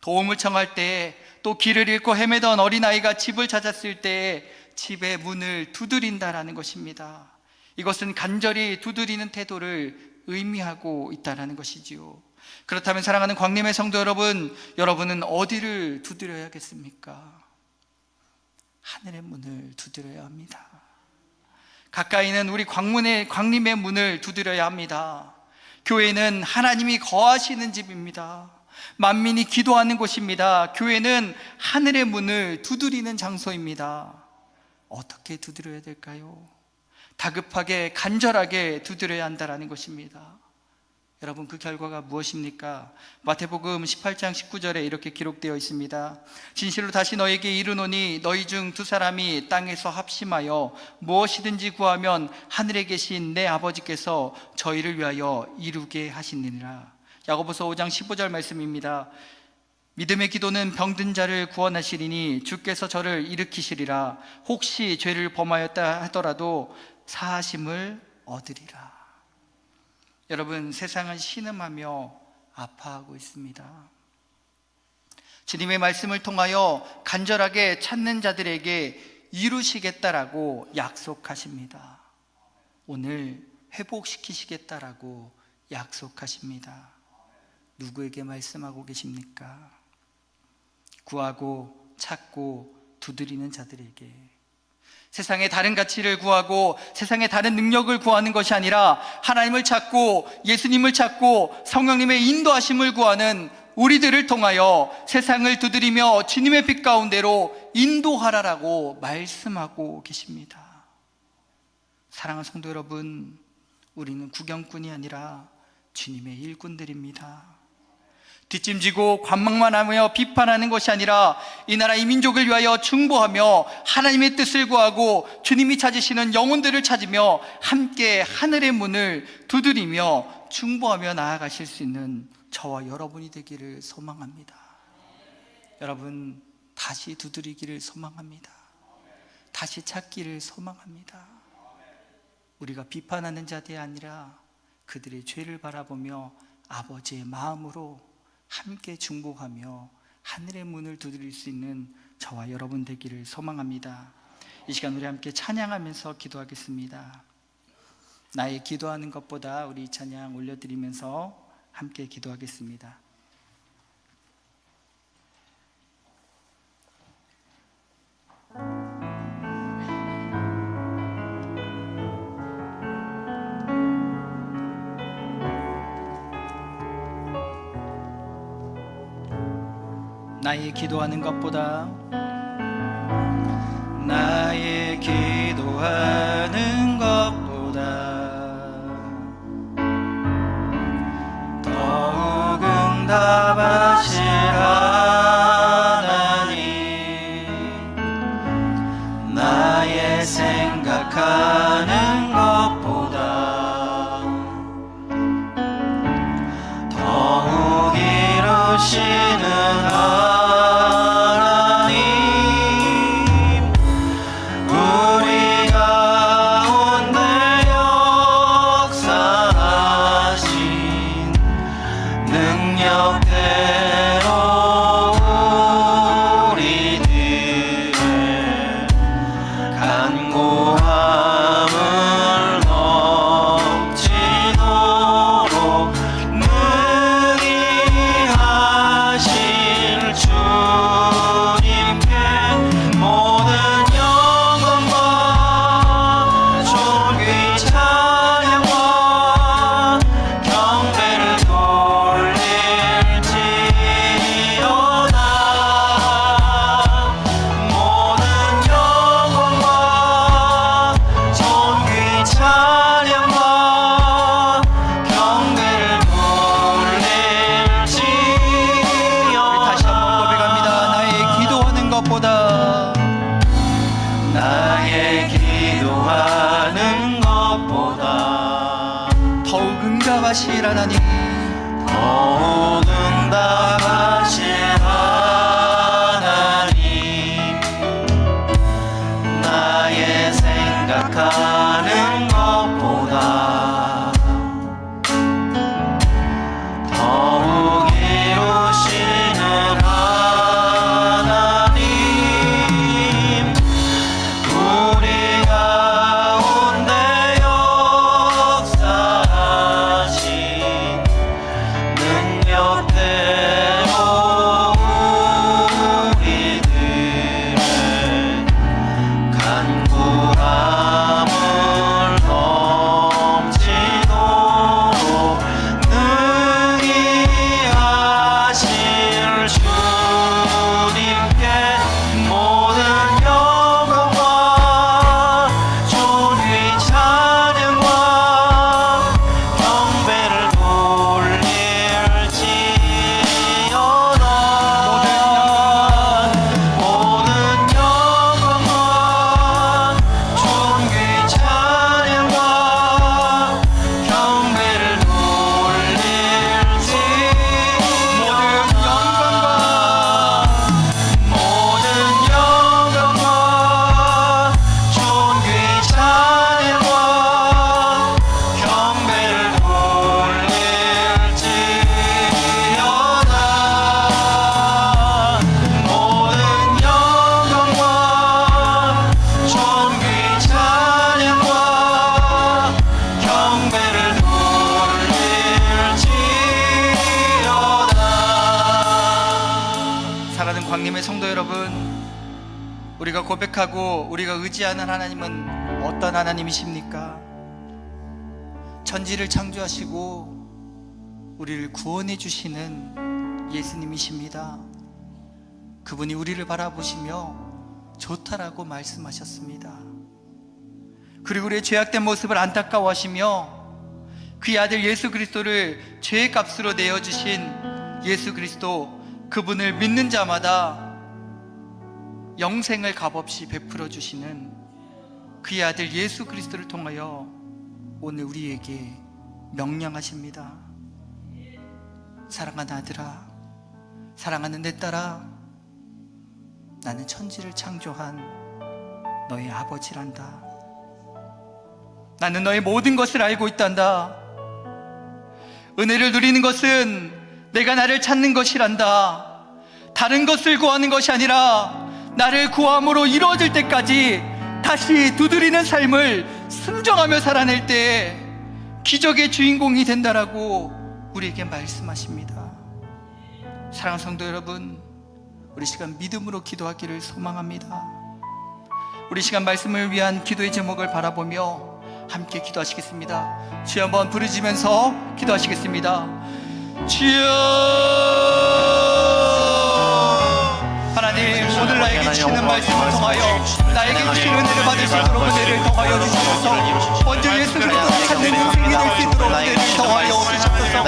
도움을 청할 때, 또 길을 잃고 헤매던 어린아이가 집을 찾았을 때 집의 문을 두드린다라는 것입니다. 이것은 간절히 두드리는 태도를 의미하고 있다라는 것이지요. 그렇다면 사랑하는 광림의 성도 여러분, 여러분은 어디를 두드려야겠습니까? 하늘의 문을 두드려야 합니다. 가까이는 우리 광림의 문을 두드려야 합니다. 교회는 하나님이 거하시는 집입니다. 만민이 기도하는 곳입니다. 교회는 하늘의 문을 두드리는 장소입니다. 어떻게 두드려야 될까요? 다급하게 간절하게 두드려야 한다는 것입니다. 여러분, 그 결과가 무엇입니까? 마태복음 18장 19절에 이렇게 기록되어 있습니다. 진실로 다시 너에게 이르노니 너희 중 두 사람이 땅에서 합심하여 무엇이든지 구하면 하늘에 계신 내 아버지께서 저희를 위하여 이루게 하시느니라. 야고보서 5장 15절 말씀입니다. 믿음의 기도는 병든 자를 구원하시리니 주께서 저를 일으키시리라. 혹시 죄를 범하였다 하더라도 사하심을 얻으리라. 여러분, 세상은 신음하며 아파하고 있습니다. 주님의 말씀을 통하여 간절하게 찾는 자들에게 이루시겠다라고 약속하십니다. 오늘 회복시키시겠다라고 약속하십니다. 누구에게 말씀하고 계십니까? 구하고 찾고 두드리는 자들에게. 세상의 다른 가치를 구하고 세상의 다른 능력을 구하는 것이 아니라 하나님을 찾고 예수님을 찾고 성령님의 인도하심을 구하는 우리들을 통하여 세상을 두드리며 주님의 빛 가운데로 인도하라라고 말씀하고 계십니다. 사랑하는 성도 여러분, 우리는 구경꾼이 아니라 주님의 일꾼들입니다. 뒷짐지고 관망만 하며 비판하는 것이 아니라 이 나라 이 민족을 위하여 중보하며 하나님의 뜻을 구하고 주님이 찾으시는 영혼들을 찾으며 함께 하늘의 문을 두드리며 중보하며 나아가실 수 있는 저와 여러분이 되기를 소망합니다. 여러분, 다시 두드리기를 소망합니다. 다시 찾기를 소망합니다. 우리가 비판하는 자들이 아니라 그들의 죄를 바라보며 아버지의 마음으로 함께 중보하며 하늘의 문을 두드릴 수 있는 저와 여러분 되기를 소망합니다. 이 시간 우리 함께 찬양하면서 기도하겠습니다. 나의 기도하는 것보다 우리 찬양 올려드리면서 함께 기도하겠습니다. 나의 기도하는 것보다 나의 기도하는 것보다 더욱 응답하실 하나님, 나의 생각하는 것보다 더욱 이루시는 하나님, 우리 가운데 역사하신 능력대로 우리들의 간구함을 넘치도록 능히 하실 주님께 모든 영광과 존귀 찬양과 경배를 돌릴지어다. 모든 영광과 존귀 찬양과 경배를 돌릴지어다. 다시 한번 고백합니다. 나의 기도하는 것보다 더욱 응답하실 하나님, 더욱 응답하실 하나님, 나의 생각하는 것보다 더욱 이루시는 하나님, 우리 가운데 역사하신 능력대로 우리들의 간구함을 넘치도록 능히 하실 주님께 모든 영광과 존귀 찬양과 경배를 돌릴지어다. 모든 영광과 존귀 찬양과 경배를 돌릴지어다. 모든 영광과 존귀 찬양과 경배를 돌릴지어다. 모든 영광과 존귀 찬양과 경배를 돌릴지어다. 사랑하는 광림의 성도 여러분, 우리가 고백하고 우리가 의지하는 하나님은 어떤 하나님이십니까? 천지를 창조하시고 우리를 구원해 주시는 예수님이십니다. 그분이 우리를 바라보시며 좋다라고 말씀하셨습니다. 그리고 우리의 죄악된 모습을 안타까워하시며 그의 아들 예수 그리스도를 죄의 값으로 내어주신 예수 그리스도, 그분을 믿는 자마다 영생을 값없이 베풀어 주시는 그의 아들 예수 그리스도를 통하여 오늘 우리에게 명령하십니다. 사랑하는 아들아, 사랑하는 내 딸아, 나는 천지를 창조한 너의 아버지란다. 나는 너의 모든 것을 알고 있단다. 은혜를 누리는 것은 내가 나를 찾는 것이란다. 다른 것을 구하는 것이 아니라 나를 구함으로 이루어질 때까지 다시 두드리는 삶을 순종하며 살아낼 때 기적의 주인공이 된다라고 우리에게 말씀하십니다. 사랑하는 성도 여러분, 우리 시간 믿음으로 기도하기를 소망합니다. 우리 시간 말씀을 위한 기도의 제목을 바라보며 함께 기도하시겠습니다. 주여 한번 부르짖으면서 기도하시겠습니다. 주여, 하나님 오늘 나에게 주시는 말씀을 통하여 나에게 주신 은혜를 받을 수 있도록 은혜를 더하여 주시옵소서. 먼저 예수 그리스도를 찾는 인생이 될 수 있도록 은혜를 더하여 주시옵소서.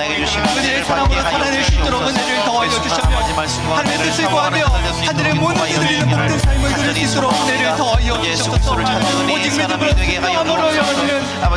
은혜의 사랑으로 살아낼 수 있도록 은혜를 더하여 주시며 하늘의 뜻을 구하며 하늘의 모든 이들이 복된 삶을 누릴 수 있도록 은혜를 더하여 주시옵소서. 오직 믿음으로 평안으로 영원히는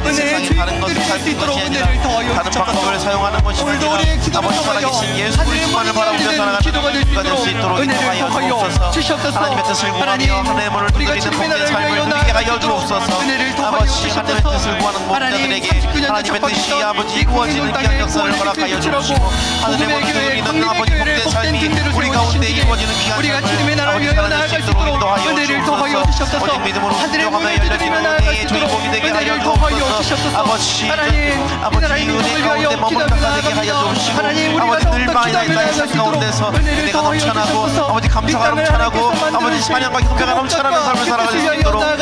은혜의 주인공들이 될 수 있도록 은혜를 더하여 다른 방법을 사용하는 것이 오늘도 아니라 우리의 기도를 아버지 통하여 살아계신 예수 하늘의 그리스도만을 모든 바라보며 이들은 살아가는 기도가 될 수 있도록 은혜를 더하여 주시옵소서. 하나님의 뜻을 구하며 하나님의 문을 우리가 두드리는 주님의 복된 나라를 삶을 위하여 누리게 하여 나아가도록 주옵소서. 은혜를 더하여 아버지 하나님의 뜻을 주시옵소서. 구하는 목자들에게 하나님의 뜻이 아버지 이루어지는 귀한 역사를 허락하여 주시고 하늘의 문을 두드리는 아버지 복된 삶이 우리 가운데 이루어지는 귀한 우리가 주님의 삶을 나라를 아버지 위하여 살아낼 나아갈 수 수 있도록 있도록 인도하여 은혜를 더하여 주옵소서. 주시옵소서. 오직 믿음으로 하늘의 순종하며 문을 열려지는 두드리며 나아갈 수 은혜의 있도록 주인공이 되게 하여 은혜를 더하여 주옵소서. 주시옵소서. 아버지 하나님 이 아버지 나라의 은혜 민족을 위하여 가운데 머물러가게 하여 기도합니다. 주시고 하나님 우리가 아버지 늘 더욱더 많이 기도하며 나의 나아갈 수 삶 있도록 가운데서 은혜를 은혜가 더하여 넘쳐나고 주시옵소서. 아버지 감사가 넘쳐나고 아버지 찬양과 기도가 넘쳐나는 삶을 살아갈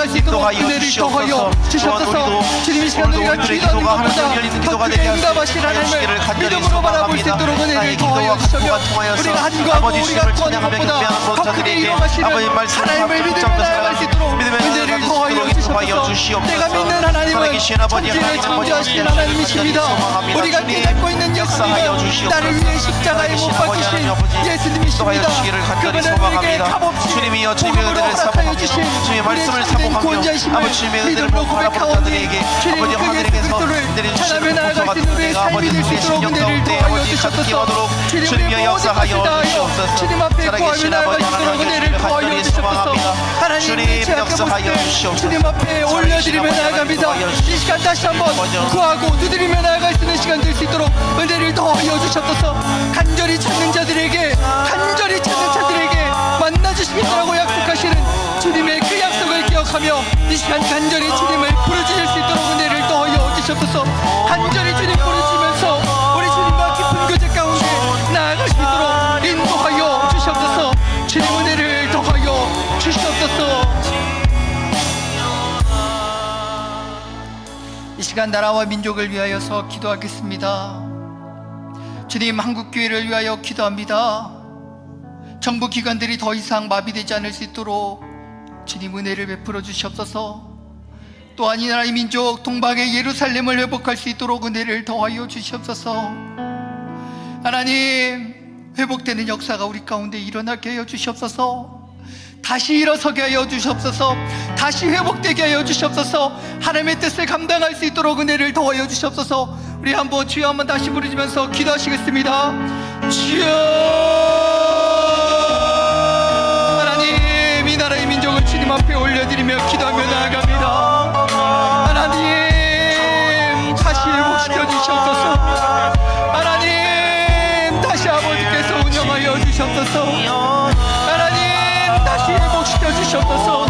수 있도록 인도하여 주시옵소서. 또한 우리도 주님 이 시간 우리가 우리들의 기도가 하나님 기도하는 열리는 것보다 기도가 더 되게 응답하신 하여 주시기를 하나님을 간절히 믿음으로 바라볼 수 소망합니다. 있도록 나의 은혜를 기도와 더하여 각도가 주시며 통하여서 우리가 한구하고 아버지 우리가 주님을 구하는 찬양하며 것보다 경배하는 더 크게 목자들에게 일어나시는 아버지 말씀을 하나님을 믿으며 붙잡고 나아갈 수 있도록 믿음의 은혜를 나아갈 수 더하여 있도록 인도하여 주시옵소서. 내가 주시옵소서. 믿는 하나님은 살아계신 아버지 천지를 하나님 아버지 창조하신 주님 하나님이십니다. 소망합니다. 우리가 주님, 깨닫고 있는 역사하여 예수님은 주시옵소서. 나를 위해 십자가에 못 살아계신 아버지 박히신 하나님 아버지 예수님이십니다. 인도하여 주시기를 간절히 그분은 우리에게 소망합니다. 값없이 주님이여 주님의 복음으로 은혜를 허락하여 사모하며 주신 주님의 말씀을 우리의 참된 사모하며 구원자이심을 아버지 주님의 은혜를 믿음으로 못 바라보는 고백하오니 자들에게 주님 아버지 그 하늘에게서 예수를 내려주시는 찬양해 나아갈 수 복수가 있는 우리의 내가 아버지 삶이 될 수 우리의 있도록 신령 은혜를 가운데 더하여 아버지 가득히 주시옵소서. 오도록 주님 주님의 우리의 모든 역사하여 것을 다하여 주시옵소서. 주님 앞에 구하며 살아계신 나아갈 아버지 수 있도록 하나님 은혜를 주님을 더하여 간절히 주시옵소서. 소망합니다. 하나님 주님 내 죄악을 역사하여 볼 때 주시옵소서. 주님 앞에 올려드리며 나아갑니다. 이 시간 다시 한번 구하고 두드리며 나아갈 수 있는 시간 될 수 있도록 은혜를 더하여 주시옵소서. 간절히 찾는 자들에게 만나주시겠다고 약속하시는 주님의 그 약속을 기억하며 이 시간 간절히 주님을 부르짖을 수 있도록 은혜를 더하여 주시옵소서. 간절히 주님 부르짖으면서 우리 주님과 깊은 교제 가운데 나아갈 수 있도록 인도하여 주시옵소서. 주님 은혜를 더하여 주시옵소서. 이 시간 나라와 민족을 위하여서 기도하겠습니다. 주님 한국교회를 위하여 기도합니다. 정부 기관들이 더 이상 마비되지 않을 수 있도록 주님 은혜를 베풀어 주시옵소서. 또한 이 나라의 민족 동방의 예루살렘을 회복할 수 있도록 은혜를 더하여 주시옵소서. 하나님 회복되는 역사가 우리 가운데 일어나게 하여 주시옵소서. 다시 일어서게 하여 주시옵소서. 다시 회복되게 하여 주시옵소서. 하나님의 뜻을 감당할 수 있도록 은혜를 더하여 주시옵소서. 우리 한번 주여 한번 다시 부르시면서 기도하시겠습니다. 주여, 하나님 이 나라의 민족을 주님 앞에 올려드리며 기도하며 나아갑니다. 하나님 다시 회복시켜 주시옵소서. 하나님 다시 아버지께서 운영하여 주시옵소서. 하나님 다시 회복시켜 주시옵소서.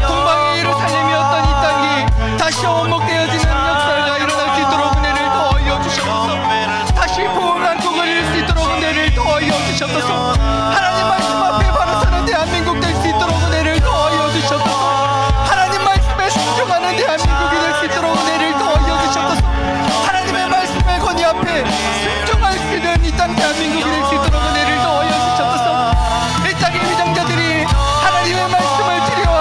동방의 예루살렘이었던 이 땅이 다시 원목되어지는 역사가 일어날 수 있도록 은혜를 더하여 주시옵소서. 다시 부흥한 꿈을 이룰 수 있도록 은혜를 더하여 주시옵소서. 하나님 말씀 앞에 바로 서는 대한민국 될 수 있도록 은혜를 더하여 주시옵소서. 하나님 말씀에 순종하는 대한민국이 될 수 있도록 은혜를 더하여 주시옵소서. 하나님의 말씀의 권위 앞에 순종할 수 있는 이 땅 대한민국이 될 수 있도록 은혜를 더하여 주시옵소서. 이 땅의 위장자들이 하나님의 말씀을 들여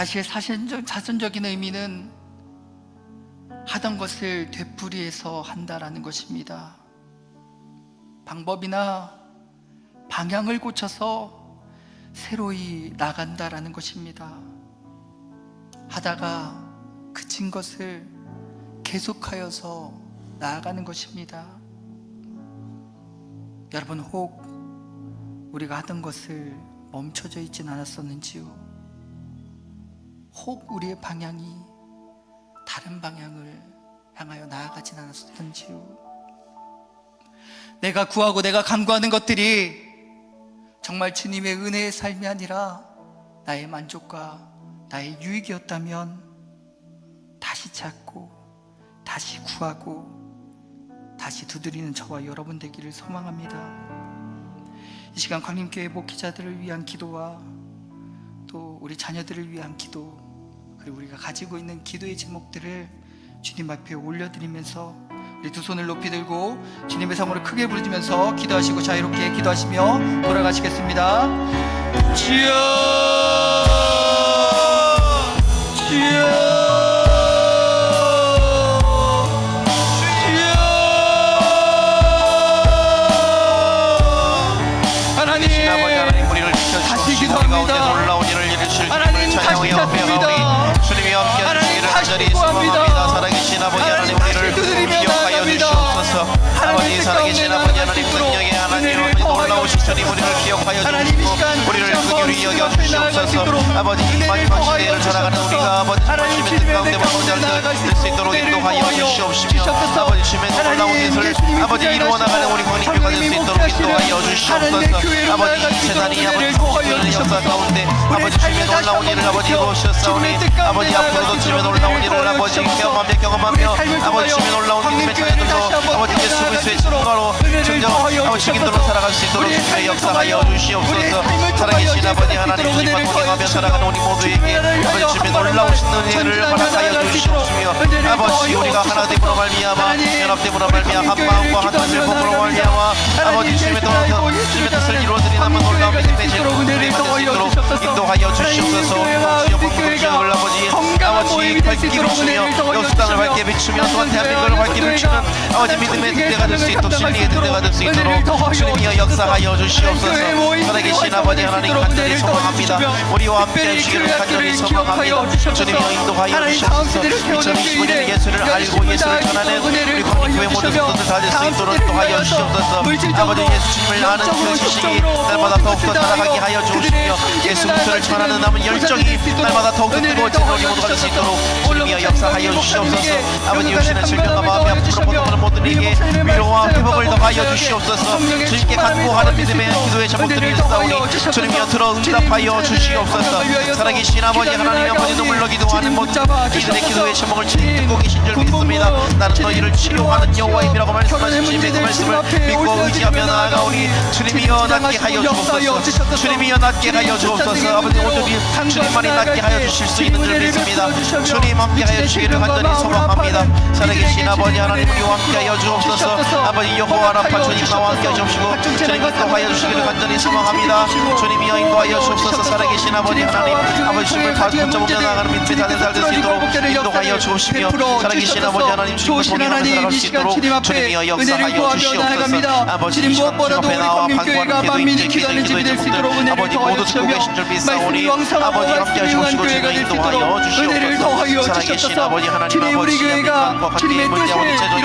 다시의 사전적인 의미는 하던 것을 되풀이해서 한다라는 것입니다. 방법이나 방향을 고쳐서 새로이 나간다라는 것입니다. 하다가 그친 것을 계속하여서 나아가는 것입니다. 여러분, 혹 우리가 하던 것을 멈춰져 있진 않았었는지요? 혹 우리의 방향이 다른 방향을 향하여 나아가진 않았었는지요? 내가 구하고 내가 간구하는 것들이 정말 주님의 은혜의 삶이 아니라 나의 만족과 나의 유익이었다면 다시 찾고 다시 구하고 다시 두드리는 저와 여러분 되기를 소망합니다. 이 시간 광림교회 목회자들을 위한 기도와 또 우리 자녀들을 위한 기도, 그리고 우리가 가지고 있는 기도의 제목들을 주님 앞에 올려드리면서 우리 두 손을 높이 들고 주님의 성으로 크게 부르짖으면서 기도하시고 자유롭게 기도하시며 돌아가시겠습니다. 주여, 주여, 다시 기도합니다. 놀라운 일을 이루실 하나님, 주님을 다시 찬양하며 찾습니다. 주님이 함께 하나님, 하시기를 다시 간절히 구합니다. 소망합니다. 살아계신 아버지 하나님, 하나님, 우리를 다시 두드리며 기억하여 나아갑니다. 주시옵소서. 아버지 하나님, 살아계신 뜻가운데 아버지 하나님, 나아갈 수 능력의 있도록 하나님, 은혜를 아버지 더하여 놀라우신 주님, 우리를 주시옵소서. 기억하여 하나님, 이 주시고 시간 우리를 다시 한번 긍휼히 주님 여겨 앞에 나아갈 수 주시옵소서. 있도록 아버지 이 은혜를 마지막 더하여 시대를 살아가는 주시옵소서. 우리가 아버지 하나님, 말씀의 주님의 뜻 가운데 은혜 가운데 모든 나아갈 자들 수 될수 있도록 있도록 은혜를 인도하여 더하여 주시옵시며 주시옵소서. 아버지 주님의 놀라운 하나님, 뜻을 예수님이 아버지 이루어 나가는 우리 광림교회가 될 수 있도록 인도하여 하나님의 주시옵소서. 교회로 아버지 나아갈 수 이 재단이 있도록 아버지 은혜를 더하여 주님의 역사 주시옵소서. 가운데 우리의 아버지 주님의 삶을 다시 놀라운 한번 일을 아버지 돌이켜 이루어주셨사오니 주님의 뜻 가운데 아버지 나아갈 앞으로도 수 주님의 있도록 놀라운 은혜를 일을 더하여 아버지 주시옵소서. 경험하며 우리의 삶을 아버지 통하여 주님의 놀라운 믿음의 광림교회를 다시 자녀들로 한번 아버지 예수 나아갈 수 그리스도의 있도록 증거로 은혜를 증정 더하여 아버지 증인으로 주시옵소서. 살아갈 수 있도록 우리의 주님의 삶을 역사하여 통하여 주시옵소서. 우리의 삶을 살아계신 통하여 아버지 예수 하나님 그리스도로 주님과 은혜를 동행하며 더하여 살아가는 우리 모두에게 아버지 주님의 놀라우신 은혜를 허락하여 주시옵시며 아버지 우리가 하나 됨으로 말미암아 연합됨으로 말미암아 한 마음과 한 뜻을 몸으로 말미암아 아버지 주님의 뜻을 이루어드리는 한번 놀라운 믿음의 제물을 드릴 수 있도록 인도하여 주시옵소서. 주여 광복을 지역을 아버지 밝게 비추며 여수 땅을 밝게 비추며 또한 대한민국을 밝게 비추는 아버지 믿음의 등대가 될 수 있도록 진리의 등대가 될 수 있도록 주님이여 역사하여 주시옵소서. 살아계신 아버지 하나님 간절히 소망합니다. 우리와 함께 하시기를 간절히 소망합니다. 주님이여 인도하여 주시옵소서. 2025년 예수를 알고 예수를 전하는 우리 광림교회 모든 성도들 다 될 수 있도록 인도하여 주시옵소서. 아버지 예수님을 아는 그 지식이 날마다 더욱더 자라가게 하여 주시며 예수 그리스도를 전하는 남은 열정이 날마다 더욱더 뜨거워지는 우리 모두가 될 수 있도록 주님이여 역사하여 주시옵소서. 아버지 육신의 질병과 마음의 아픔으로 고통하는 모든 이에게 위로와 회복을 더하여 주시옵소서. 주님께 간구하는 믿음의 기도의 제목들을 쌓으니 주님이여 들어 응답하여 주시옵소서. 살아계신 아버지 하나님 아버지 눈물로 기도하는 모든 이들의 기도의 제목을 주님 듣고 계신 줄 믿습니다. 나는 너희를 치료하는 여호와임이라고 말씀하신 주님의 그 말씀을 믿고 의지하며 나아가오니 주님이여 낫게 하여 주옵소서. 주님이여 낫게 하여 주옵소서. 아버지 오늘이 주님만이 낫게 하여 주실 수 있는 줄 믿습니다. 주님 함께 하여 주시기를 간절히 소망합니다. 살아계신 아버지 하나님 우리와 함께 하여 주옵소서. 아버지 여호와 라파 주님 나와 함께 하시옵시고 주님 인도하여 주시기를 간절히 소망합니다. 주님이여 인도하여 주옵소서. 살아계신 아버지 하나님 아버지 주님을 붙잡으며 나가는 믿음의 자녀들 될 수 있도록 인도하여 주옵시며 살아계신 아버지 하나님 주님을 동행하며 살아갈 수 있도록 주님이여 역사하여 주시옵소서. 아버지 이 시간 주님 앞에 나와 간구하는 기도의 제목들 아버지 모두 듣고 계신 줄 믿사오니 아버지 함께 하시옵시고 주님 인도하여 주시옵소서. 살아계신 아버지 하나님 아버지 주님의 뜻대로